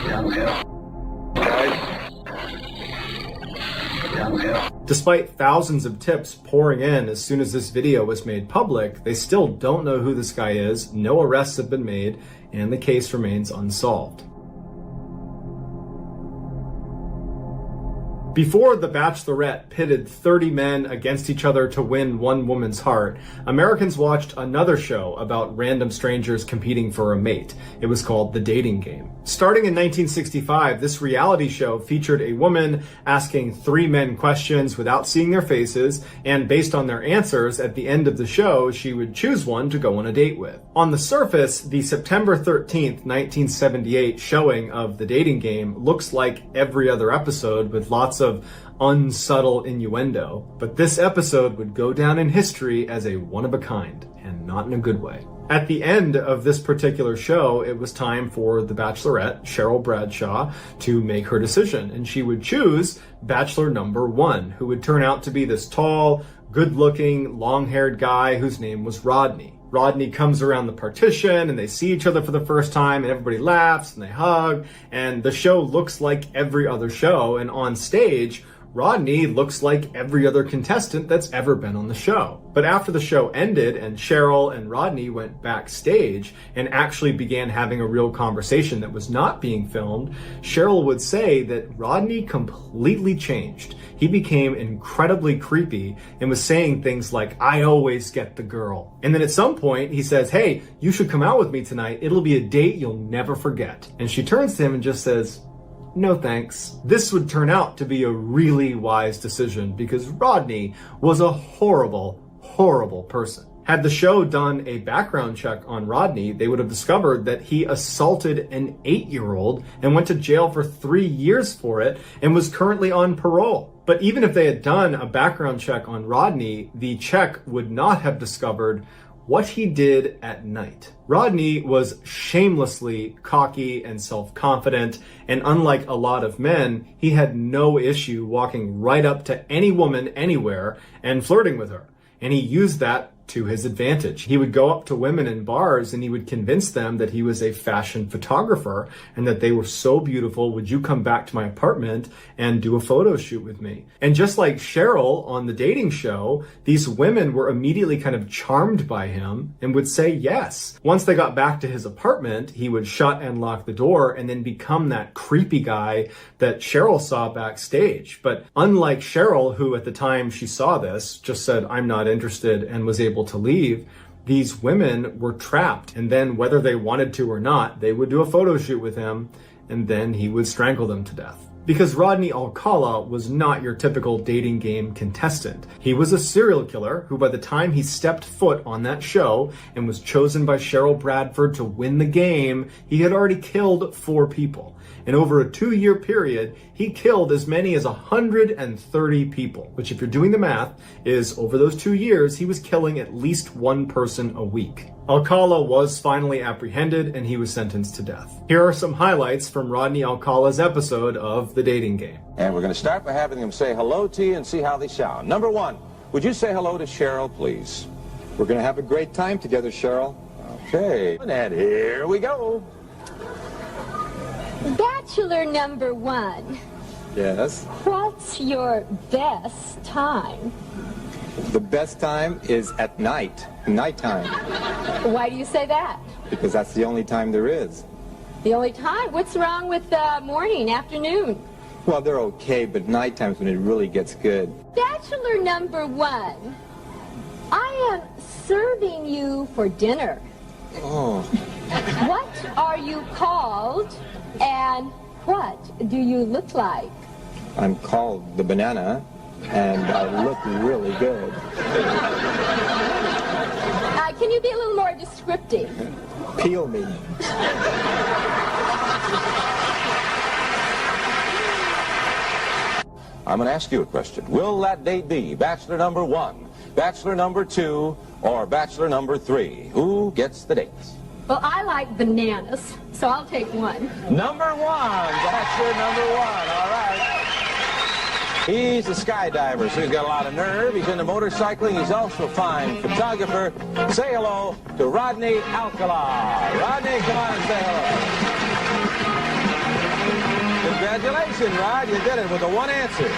down the hill. Despite thousands of tips pouring in as soon as this video was made public, they still don't know who this guy is, no arrests have been made, and the case remains unsolved. Before The Bachelorette pitted 30 men against each other to win one woman's heart, Americans watched another show about random strangers competing for a mate. It was called The Dating Game. Starting in 1965, this reality show featured a woman asking 3 men questions without seeing their faces, and based on their answers, at the end of the show, she would choose one to go on a date with. On the surface, the September 13th, 1978 showing of The Dating Game looks like every other episode with lots of unsubtle innuendo, but this episode would go down in history as a one-of-a-kind, and not in a good way. At the end of this particular show, it was time for the Bachelorette, Cheryl Bradshaw, to make her decision, and she would choose Bachelor number 1, who would turn out to be this tall, good-looking, long-haired guy whose name was Rodney. Rodney comes around the partition and they see each other for the first time and everybody laughs and they hug, and the show looks like every other show, and on stage, Rodney looks like every other contestant that's ever been on the show. But after the show ended and Cheryl and Rodney went backstage and actually began having a real conversation that was not being filmed, Cheryl would say that Rodney completely changed. He became incredibly creepy and was saying things like, "I always get the girl." And then at some point he says, "Hey, you should come out with me tonight. It'll be a date you'll never forget." And she turns to him and just says, "No thanks." This would turn out to be a really wise decision because Rodney was a horrible, horrible person. Had the show done a background check on Rodney, they would have discovered that he assaulted an 8-year-old and went to jail for 3 years for it and was currently on parole. But even if they had done a background check on Rodney, the check would not have discovered what he did at night. Rodney was shamelessly cocky and self-confident, and unlike a lot of men, he had no issue walking right up to any woman anywhere and flirting with her. And he used that to his advantage. He would go up to women in bars and he would convince them that he was a fashion photographer and that they were so beautiful, would you come back to my apartment and do a photo shoot with me? And just like Cheryl on the dating show, these women were immediately kind of charmed by him and would say yes. Once they got back to his apartment, he would shut and lock the door and then become that creepy guy that Cheryl saw backstage. But unlike Cheryl, who at the time she saw this just said, "I'm not interested," and was able to leave, these women were trapped, and then whether they wanted to or not, they would do a photo shoot with him and then he would strangle them to death. Because Rodney Alcala was not your typical dating game contestant. He was a serial killer who, by the time he stepped foot on that show and was chosen by Cheryl Bradford to win the game, he had already killed 4 people. And over a 2-year period, he killed as many as 130 people, which, if you're doing the math, is over those 2 years, he was killing at least 1 person a week. Alcala was finally apprehended and he was sentenced to death. Here are some highlights from Rodney Alcala's episode of The Dating Game. And we're going to start by having them say hello to you and see how they sound. Number 1, would you say hello to Cheryl, please? We're going to have a great time together, Cheryl. Okay, and here we go. Bachelor number 1, Yes. what's your best time? The best time is at night, nighttime, Why do you say that? because that's the only time there is. The only time? What's wrong with morning, afternoon? Well, they're okay, but nighttime's when it really gets good. Bachelor number 1, I am serving you for dinner. Oh, What are you called and what do you look like? I'm called the banana, and I look really good. Can you be a little more descriptive? Peel me. I'm going to ask you a question. Will that date be Bachelor number 1, Bachelor number 2, or Bachelor number 3? Who gets the dates? Well, I like bananas, so I'll take 1. Number 1, Bachelor number 1, all right. He's a skydiver, so he's got a lot of nerve. He's into motorcycling. He's also a fine photographer. Say hello to Rodney Alcala. Rodney, come on and say hello. Congratulations, Rod. You did it with a 1 answer.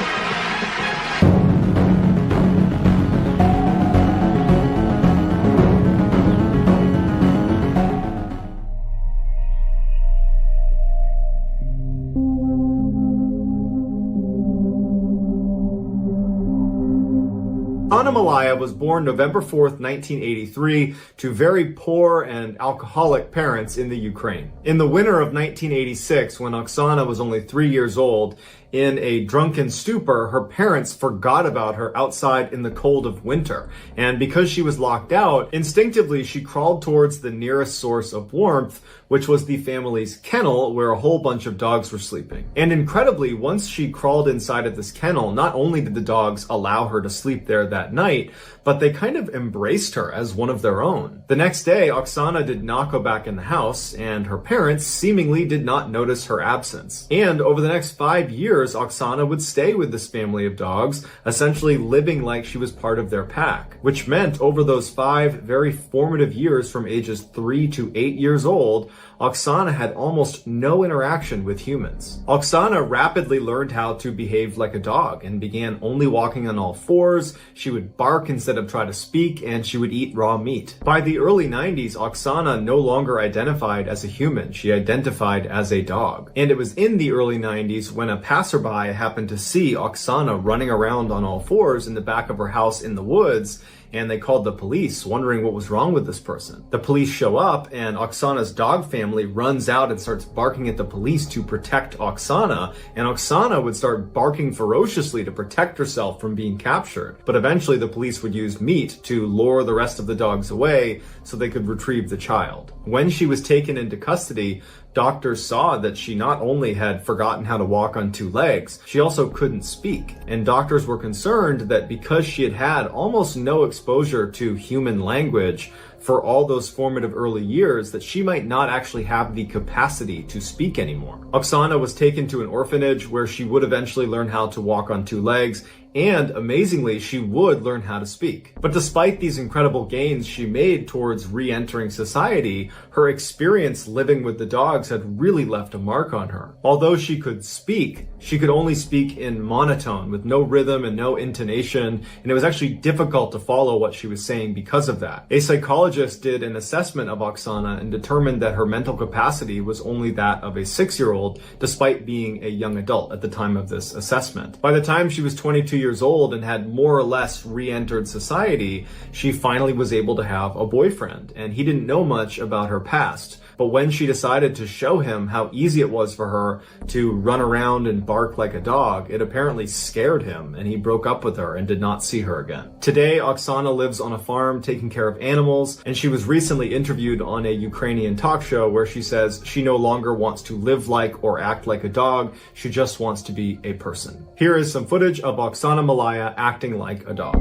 Oksana Malaya was born November 4th, 1983, to very poor and alcoholic parents in the Ukraine. In the winter of 1986, when Oksana was only 3 years old, in a drunken stupor, her parents forgot about her outside in the cold of winter. And because she was locked out, instinctively she crawled towards the nearest source of warmth, which was the family's kennel, where a whole bunch of dogs were sleeping. And incredibly, once she crawled inside of this kennel, not only did the dogs allow her to sleep there that night, but they kind of embraced her as one of their own. The next day, Oksana did not go back in the house, and her parents seemingly did not notice her absence. And over the next 5 years, Oksana would stay with this family of dogs, essentially living like she was part of their pack, which meant over those 5 very formative years from ages 3 to 8 years old, Oksana had almost no interaction with humans. Oksana rapidly learned how to behave like a dog and began only walking on all fours. She would bark instead of try to speak, and she would eat raw meat. By the early 90s, Oksana no longer identified as a human. She identified as a dog. And it was in the early 90s when a passerby happened to see Oksana running around on all fours in the back of her house in the woods, and they called the police, wondering what was wrong with this person. The police show up, and Oksana's dog family runs out and starts barking at the police to protect Oksana, and Oksana would start barking ferociously to protect herself from being captured. But eventually the police would use meat to lure the rest of the dogs away so they could retrieve the child. When she was taken into custody, doctors saw that she not only had forgotten how to walk on 2 legs, she also couldn't speak. And doctors were concerned that because she had had almost no exposure to human language for all those formative early years, that she might not actually have the capacity to speak anymore. Oksana was taken to an orphanage where she would eventually learn how to walk on 2 legs, and amazingly, she would learn how to speak. But despite these incredible gains she made towards re-entering society, her experience living with the dogs had really left a mark on her. Although she could speak, she could only speak in monotone with no rhythm and no intonation, and it was actually difficult to follow what she was saying because of that. A psychologist did an assessment of Oksana and determined that her mental capacity was only that of a 6-year-old, despite being a young adult at the time of this assessment. By the time she was 22 years old and had more or less re-entered society, she finally was able to have a boyfriend, and he didn't know much about her past. But when she decided to show him how easy it was for her to run around and bark like a dog, it apparently scared him, and he broke up with her and did not see her again. Today, Oksana lives on a farm taking care of animals, and she was recently interviewed on a Ukrainian talk show where she says she no longer wants to live like or act like a dog, she just wants to be a person. Here is some footage of Oksana Malaya acting like a dog.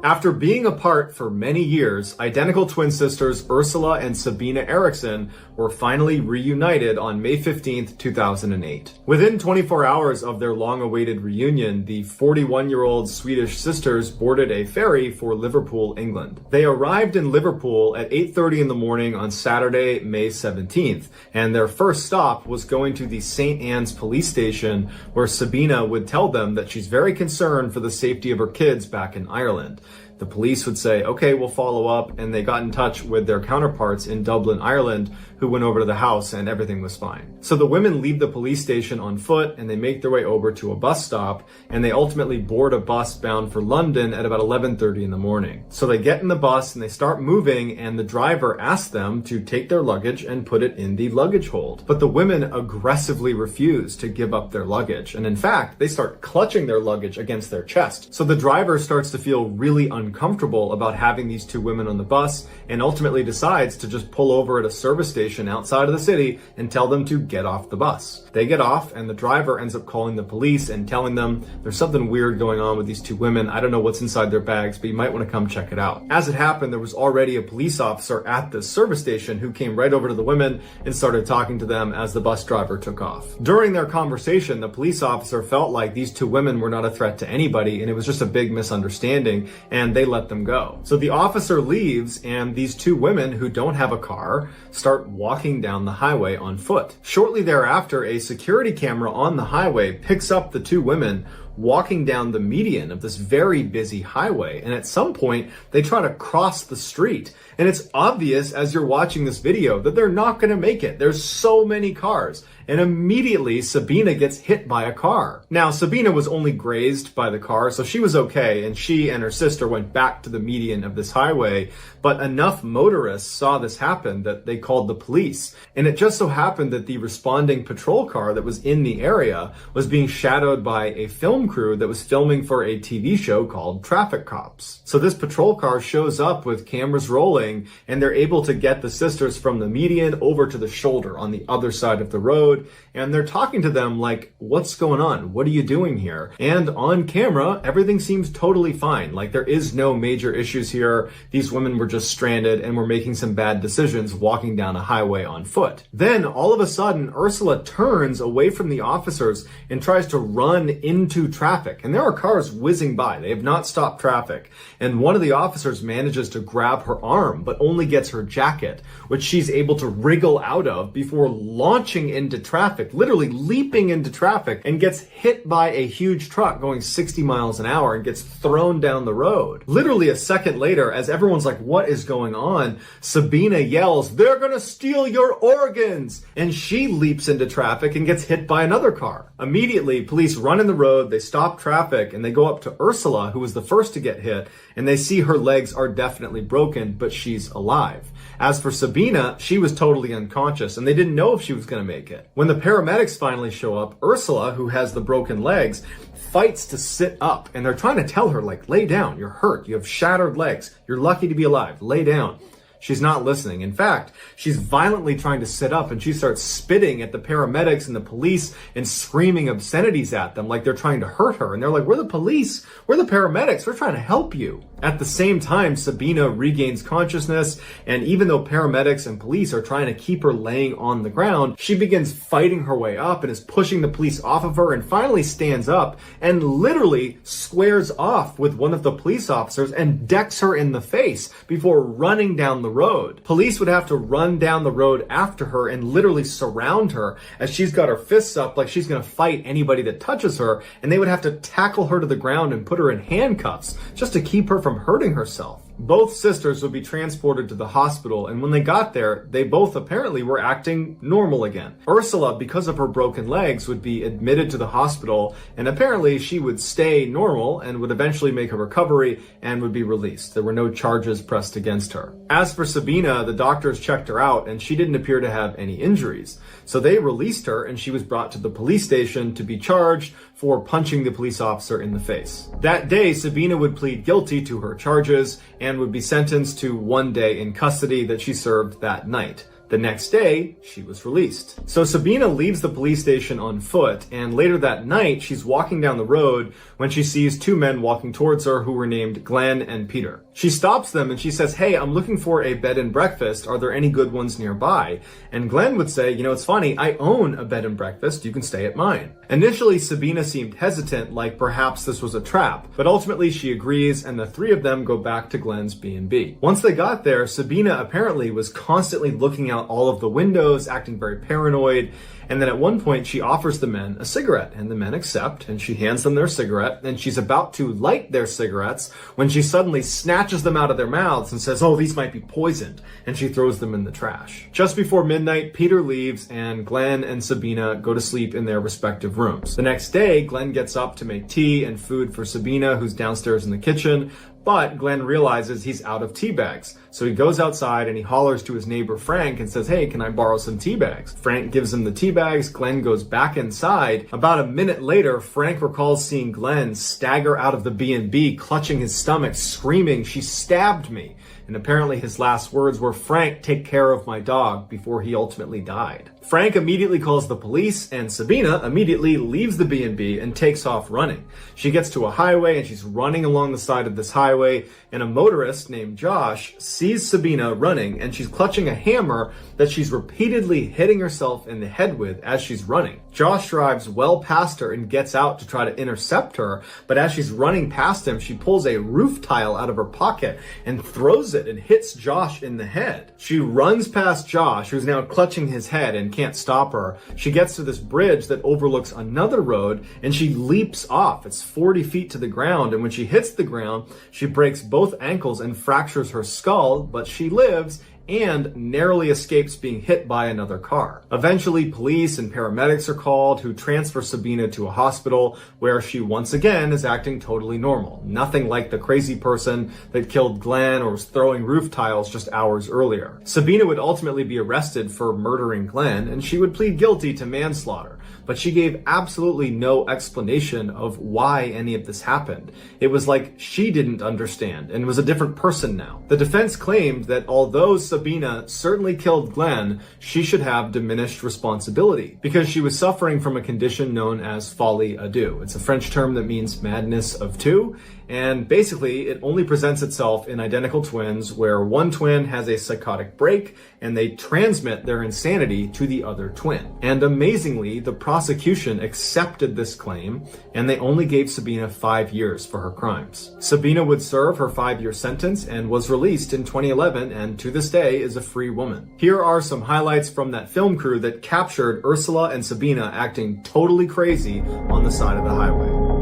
After being apart for many years, identical twin sisters Ursula and Sabina Eriksson were finally reunited on May 15th, 2008. Within 24 hours of their long-awaited reunion, the 41-year-old Swedish sisters boarded a ferry for Liverpool, England. They arrived in Liverpool at 8:30 in the morning on Saturday, May 17th, and their first stop was going to the St. Anne's police station, where Sabina would tell them that she's very concerned for the safety of her kids back in Ireland. The police would say, okay, we'll follow up, and they got in touch with their counterparts in Dublin, Ireland, who went over to the house and everything was fine. So the women leave the police station on foot and they make their way over to a bus stop, and they ultimately board a bus bound for London at about 11:30 in the morning. So they get in the bus and they start moving, and the driver asks them to take their luggage and put it in the luggage hold. But the women aggressively refuse to give up their luggage, and in fact, they start clutching their luggage against their chest. So the driver starts to feel really uncomfortable about having these 2 women on the bus, and ultimately decides to just pull over at a service station outside of the city and tell them to get off the bus. They get off, and the driver ends up calling the police and telling them there's something weird going on with these 2 women. I don't know what's inside their bags, but you might want to come check it out. As it happened, there was already a police officer at the service station who came right over to the women and started talking to them as the bus driver took off. During their conversation, the police officer felt like these 2 women were not a threat to anybody, and it was just a big misunderstanding, and they let them go. So the officer leaves, and these 2 women who don't have a car start walking down the highway on foot. Shortly thereafter, a security camera on the highway picks up the 2 women walking down the median of this very busy highway. And at some point, they try to cross the street. And it's obvious as you're watching this video that they're not going to make it. There's so many cars. And immediately, Sabina gets hit by a car. Now, Sabina was only grazed by the car, so she was okay, and she and her sister went back to the median of this highway. But enough motorists saw this happen that they called the police. And it just so happened that the responding patrol car that was in the area was being shadowed by a film crew that was filming for a TV show called Traffic Cops. So this patrol car shows up with cameras rolling, and they're able to get the sisters from the median over to the shoulder on the other side of the road. And they're talking to them like, what's going on? What are you doing here? And on camera, everything seems totally fine. Like there is no major issues here. These women were just stranded and were making some bad decisions walking down a highway on foot. Then all of a sudden, Ursula turns away from the officers and tries to run into traffic. And there are cars whizzing by. They have not stopped traffic. And one of the officers manages to grab her arm, but only gets her jacket, which she's able to wriggle out of before launching into traffic, literally leaping into traffic, and gets hit by a huge truck going 60 miles an hour and gets thrown down the road. Literally a second later, as everyone's like, what is going on? Sabina yells, they're gonna steal your organs! And she leaps into traffic and gets hit by another car. Immediately, police run in the road, they stop traffic, and they go up to Ursula, who was the first to get hit, and they see her legs are definitely broken, but she's alive. As for Sabina, she was totally unconscious, and they didn't know if she was going to make it. When the paramedics finally show up, Ursula, who has the broken legs, fights to sit up, and they're trying to tell her, like, lay down, you're hurt, you have shattered legs, you're lucky to be alive, lay down. She's not listening. In fact, she's violently trying to sit up, and she starts spitting at the paramedics and the police and screaming obscenities at them like they're trying to hurt her. And they're like, we're the police, we're the paramedics, we're trying to help you. At the same time, Sabina regains consciousness, and even though paramedics and police are trying to keep her laying on the ground, she begins fighting her way up and is pushing the police off of her and finally stands up and literally squares off with one of the police officers and decks her in the face before running down the road. Police would have to run down the road after her and literally surround her as she's got her fists up like she's going to fight anybody that touches her, and they would have to tackle her to the ground and put her in handcuffs just to keep her from hurting herself. Both sisters would be transported to the hospital, and when they got there, they both apparently were acting normal again. Ursula, because of her broken legs, would be admitted to the hospital, and apparently she would stay normal and would eventually make a recovery and would be released. There were no charges pressed against her. As for Sabina, the doctors checked her out, and she didn't appear to have any injuries. So they released her, and she was brought to the police station to be charged for punching the police officer in the face. That day, Sabina would plead guilty to her charges and would be sentenced to 1 day in custody that she served that night. The next day, she was released. So Sabina leaves the police station on foot, and later that night, she's walking down the road when she sees two men walking towards her who were named Glenn and Peter. She stops them and she says, hey, I'm looking for a bed and breakfast. Are there any good ones nearby? And Glenn would say, you know, it's funny, I own a bed and breakfast. You can stay at mine. Initially, Sabina seemed hesitant, like perhaps this was a trap, but ultimately she agrees, and the three of them go back to Glenn's B&B. Once they got there, Sabina apparently was constantly looking out all of the windows, acting very paranoid, and then at one point she offers the men a cigarette, and the men accept, and she hands them their cigarette, and she's about to light their cigarettes when she suddenly snatches them out of their mouths and says, oh, these might be poisoned, and she throws them in the trash. Just before midnight, Peter leaves, and Glenn and Sabina go to sleep in their respective rooms. The next day, Glenn gets up to make tea and food for Sabina, who's downstairs in the kitchen, but Glenn realizes he's out of tea bags. So he goes outside and he hollers to his neighbor Frank and says, hey, can I borrow some tea bags? Frank gives him the tea bags. Glenn goes back inside. About a minute later, Frank recalls seeing Glenn stagger out of the B&B, clutching his stomach, screaming, she stabbed me. And apparently his last words were, Frank, take care of my dog, before he ultimately died. Frank immediately calls the police, and Sabina immediately leaves the B&B and takes off running. She gets to a highway and she's running along the side of this highway, and a motorist named Josh sees Sabina running, and she's clutching a hammer that she's repeatedly hitting herself in the head with as she's running. Josh drives well past her and gets out to try to intercept her, but as she's running past him, she pulls a roof tile out of her pocket and throws it it and hits Josh in the head. She runs past Josh, who's now clutching his head and can't stop her. She gets to this bridge that overlooks another road, and she leaps off. It's 40 feet to the ground, and when she hits the ground, she breaks both ankles and fractures her skull, but she lives and narrowly escapes being hit by another car. Eventually, police and paramedics are called, who transfer Sabina to a hospital where she once again is acting totally normal. Nothing like the crazy person that killed Glenn or was throwing roof tiles just hours earlier. Sabina would ultimately be arrested for murdering Glenn, and she would plead guilty to manslaughter, but she gave absolutely no explanation of why any of this happened. It was like she didn't understand and was a different person now. The defense claimed that although Sabina certainly killed Glenn, she should have diminished responsibility because she was suffering from a condition known as folie à deux. It's a French term that means madness of two, and basically it only presents itself in identical twins where one twin has a psychotic break and they transmit their insanity to the other twin. And amazingly, the prosecution accepted this claim and they only gave Sabina 5 years for her crimes. Sabina would serve her 5-year sentence and was released in 2011, and to this day is a free woman. Here are some highlights from that film crew that captured Ursula and Sabina acting totally crazy on the side of the highway.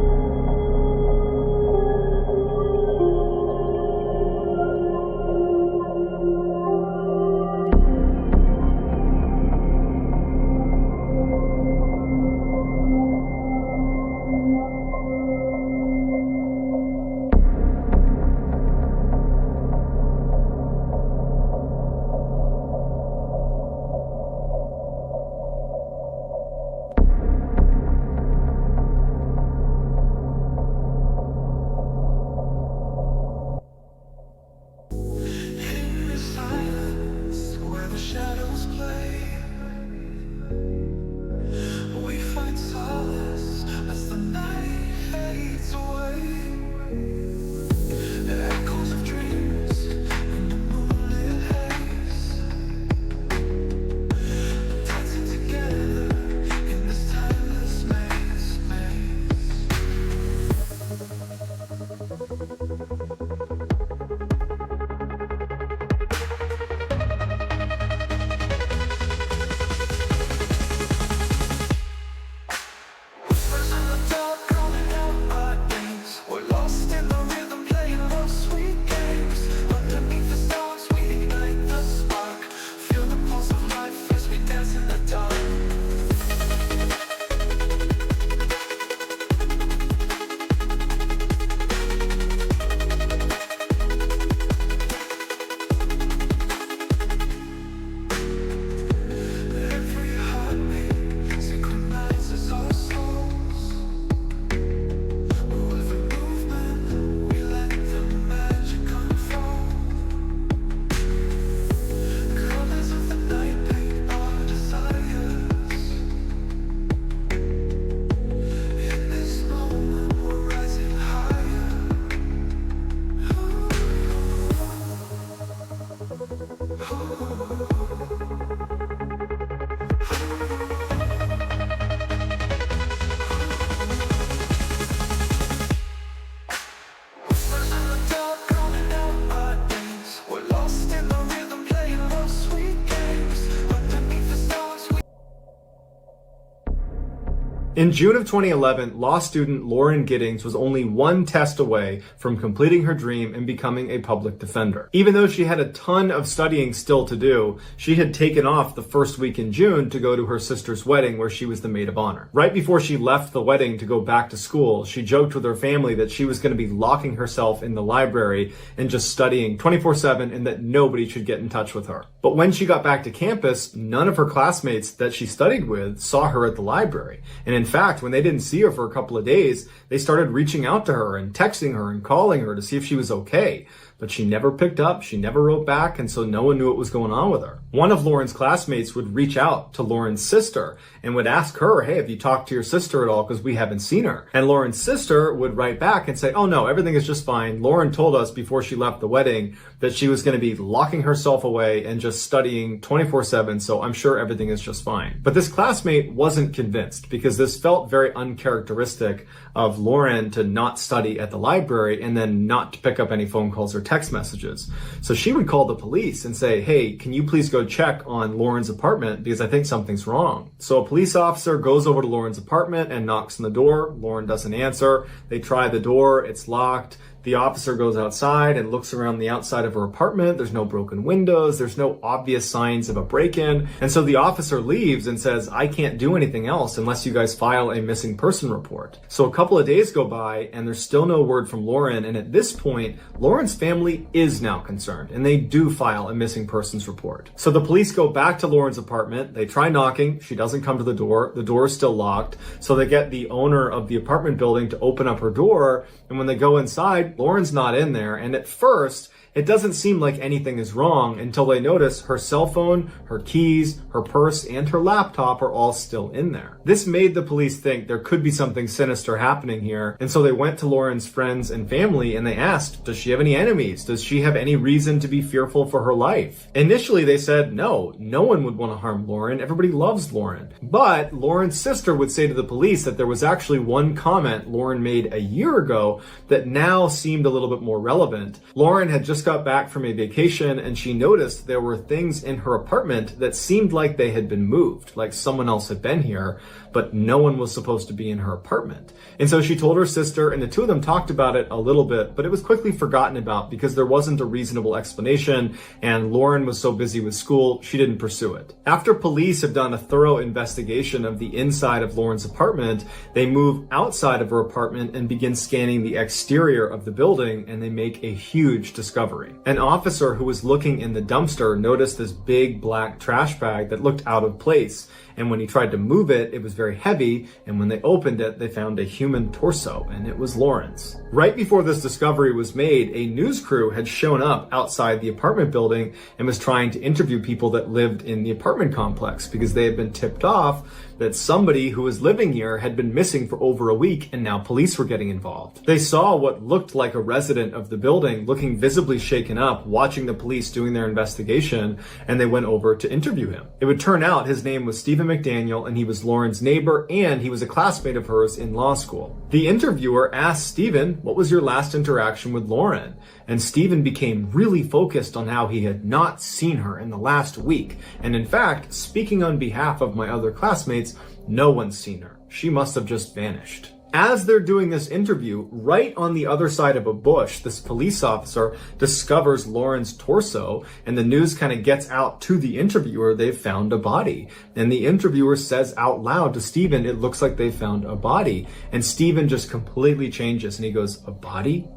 In June of 2011, law student Lauren Giddings was only one test away from completing her dream and becoming a public defender. Even though she had a ton of studying still to do, she had taken off the first week in June to go to her sister's wedding where she was the maid of honor. Right before she left the wedding to go back to school, she joked with her family that she was going to be locking herself in the library and just studying 24/7 and that nobody should get in touch with her. But when she got back to campus, none of her classmates that she studied with saw her at the library. And in fact, when they didn't see her for a couple of days, they started reaching out to her and texting her and calling her to see if she was okay. But she never picked up, she never wrote back, and so no one knew what was going on with her. One of Lauren's classmates would reach out to Lauren's sister and would ask her, hey, have you talked to your sister at all? Because we haven't seen her. And Lauren's sister would write back and say, oh no, everything is just fine. Lauren told us before she left the wedding that she was going to be locking herself away and just studying 24/7, so I'm sure everything is just fine. But this classmate wasn't convinced because this felt very uncharacteristic of Lauren to not study at the library and then not to pick up any phone calls or text messages. So she would call the police and say, hey, can you please go check on Lauren's apartment because I think something's wrong. So a police officer goes over to Lauren's apartment and knocks on the door. Lauren doesn't answer. They try the door. It's locked. The officer goes outside and looks around the outside of her apartment. There's no broken windows. There's no obvious signs of a break-in. And so the officer leaves and says, I can't do anything else unless you guys file a missing person report. So a couple of days go by and there's still no word from Lauren. And at this point, Lauren's family is now concerned and they do file a missing persons report. So the police go back to Lauren's apartment. They try knocking. She doesn't come to the door. The door is still locked. So they get the owner of the apartment building to open up her door. And when they go inside, Lauren's not in there, and at first, it doesn't seem like anything is wrong until they notice her cell phone, her keys, her purse, and her laptop are all still in there. This made the police think there could be something sinister happening here, and so they went to Lauren's friends and family and they asked, does she have any enemies? Does she have any reason to be fearful for her life? Initially, they said no one would want to harm Lauren. Everybody loves Lauren. But Lauren's sister would say to the police that there was actually one comment Lauren made a year ago that now seemed a little bit more relevant. Lauren had just got back from a vacation and she noticed there were things in her apartment that seemed like they had been moved, like someone else had been here, but no one was supposed to be in her apartment. And so she told her sister, and the two of them talked about it a little bit, but it was quickly forgotten about because there wasn't a reasonable explanation and Lauren was so busy with school, she didn't pursue it. After police have done a thorough investigation of the inside of Lauren's apartment, they move outside of her apartment and begin scanning the exterior of the building, and they make a huge discovery. An officer who was looking in the dumpster noticed this big black trash bag that looked out of place. And when he tried to move it, it was very heavy. And when they opened it, they found a human torso, and it was Lauren's. Right before this discovery was made, a news crew had shown up outside the apartment building and was trying to interview people that lived in the apartment complex because they had been tipped off that somebody who was living here had been missing for over a week, and now police were getting involved. They saw what looked like a resident of the building looking visibly shaken up, watching the police doing their investigation, and they went over to interview him. It would turn out his name was Stephen McDaniel, and he was Lauren's neighbor, and he was a classmate of hers in law school. The interviewer asked Stephen, what was your last interaction with Lauren? And Stephen became really focused on how he had not seen her in the last week. And in fact, speaking on behalf of my other classmates, no one's seen her. She must have just vanished. As they're doing this interview, right on the other side of a bush, this police officer discovers Lauren's torso, and the news kind of gets out to the interviewer, they've found a body. And the interviewer says out loud to Stephen, it looks like they found a body. And Stephen just completely changes and he goes, a body?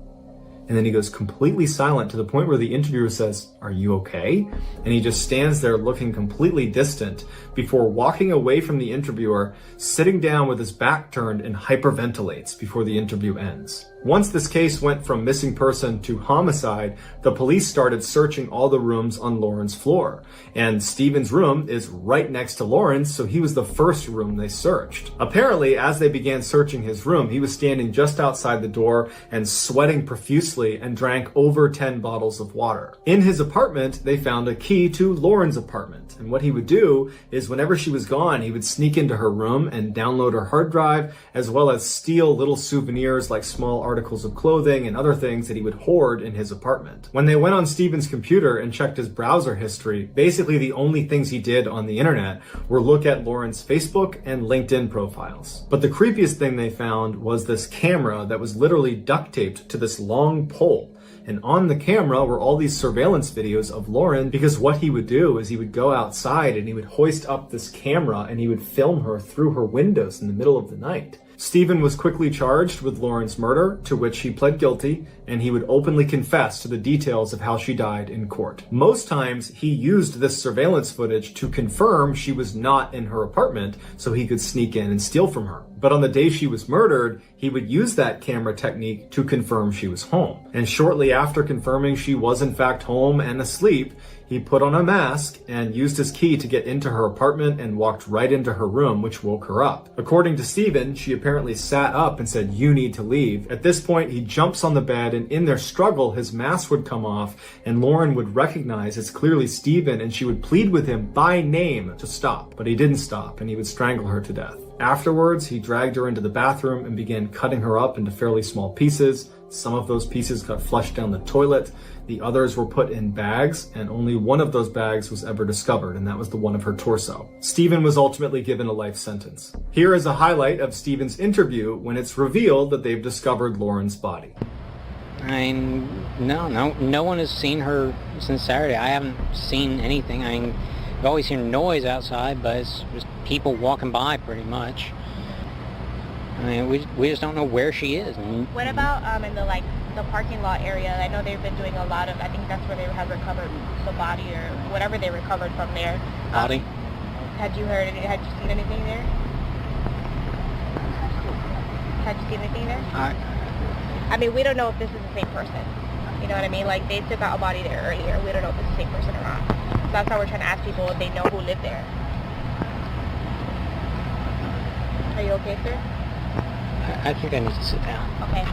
And then he goes completely silent to the point where the interviewer says, are you okay? And he just stands there looking completely distant before walking away from the interviewer, sitting down with his back turned and hyperventilates before the interview ends. Once this case went from missing person to homicide, the police started searching all the rooms on Lauren's floor. And Stephen's room is right next to Lauren's, so he was the first room they searched. Apparently, as they began searching his room, he was standing just outside the door and sweating profusely and drank over 10 bottles of water. In his apartment, they found a key to Lauren's apartment. And what he would do is whenever she was gone, he would sneak into her room and download her hard drive, as well as steal little souvenirs like small articles of clothing and other things that he would hoard in his apartment. When they went on Stephen's computer and checked his browser history, basically the only things he did on the internet were look at Lauren's Facebook and LinkedIn profiles. But the creepiest thing they found was this camera that was literally duct taped to this long pole. And on the camera were all these surveillance videos of Lauren, because what he would do is he would go outside and he would hoist up this camera and he would film her through her windows in the middle of the night. Stephen was quickly charged with Lauren's murder, to which he pled guilty, and he would openly confess to the details of how she died in court. Most times, he used this surveillance footage to confirm she was not in her apartment so he could sneak in and steal from her. But on the day she was murdered, he would use that camera technique to confirm she was home. And shortly after confirming she was in fact home and asleep, he put on a mask and used his key to get into her apartment and walked right into her room, which woke her up. According to Stephen, she apparently sat up and said, "You need to leave." At this point, he jumps on the bed, and in their struggle, his mask would come off, and Lauren would recognize it's clearly Stephen, and she would plead with him by name to stop. But he didn't stop, and he would strangle her to death. Afterwards, he dragged her into the bathroom and began cutting her up into fairly small pieces. Some of those pieces got flushed down the toilet. The others were put in bags, and only one of those bags was ever discovered, and that was the one of her torso. Stephen was ultimately given a life sentence. Here is a highlight of Stephen's interview when it's revealed that they've discovered Lauren's body. I mean, no one has seen her since Saturday. I haven't seen anything. I mean, I've always heard noise outside, but it's just people walking by pretty much. I mean, we just don't know where she is. What about in the parking lot area? I know they've been doing a lot of, I think that's where they have recovered the body or whatever they recovered from there. Body? Had you seen anything there? Had you seen anything there? I mean, we don't know if this is the same person. You know what I mean? Like, they took out a body there earlier. We don't know if it's the same person or not. So that's why we're trying to ask people if they know who lived there. Are you okay, sir? I think I need to sit down. Okay.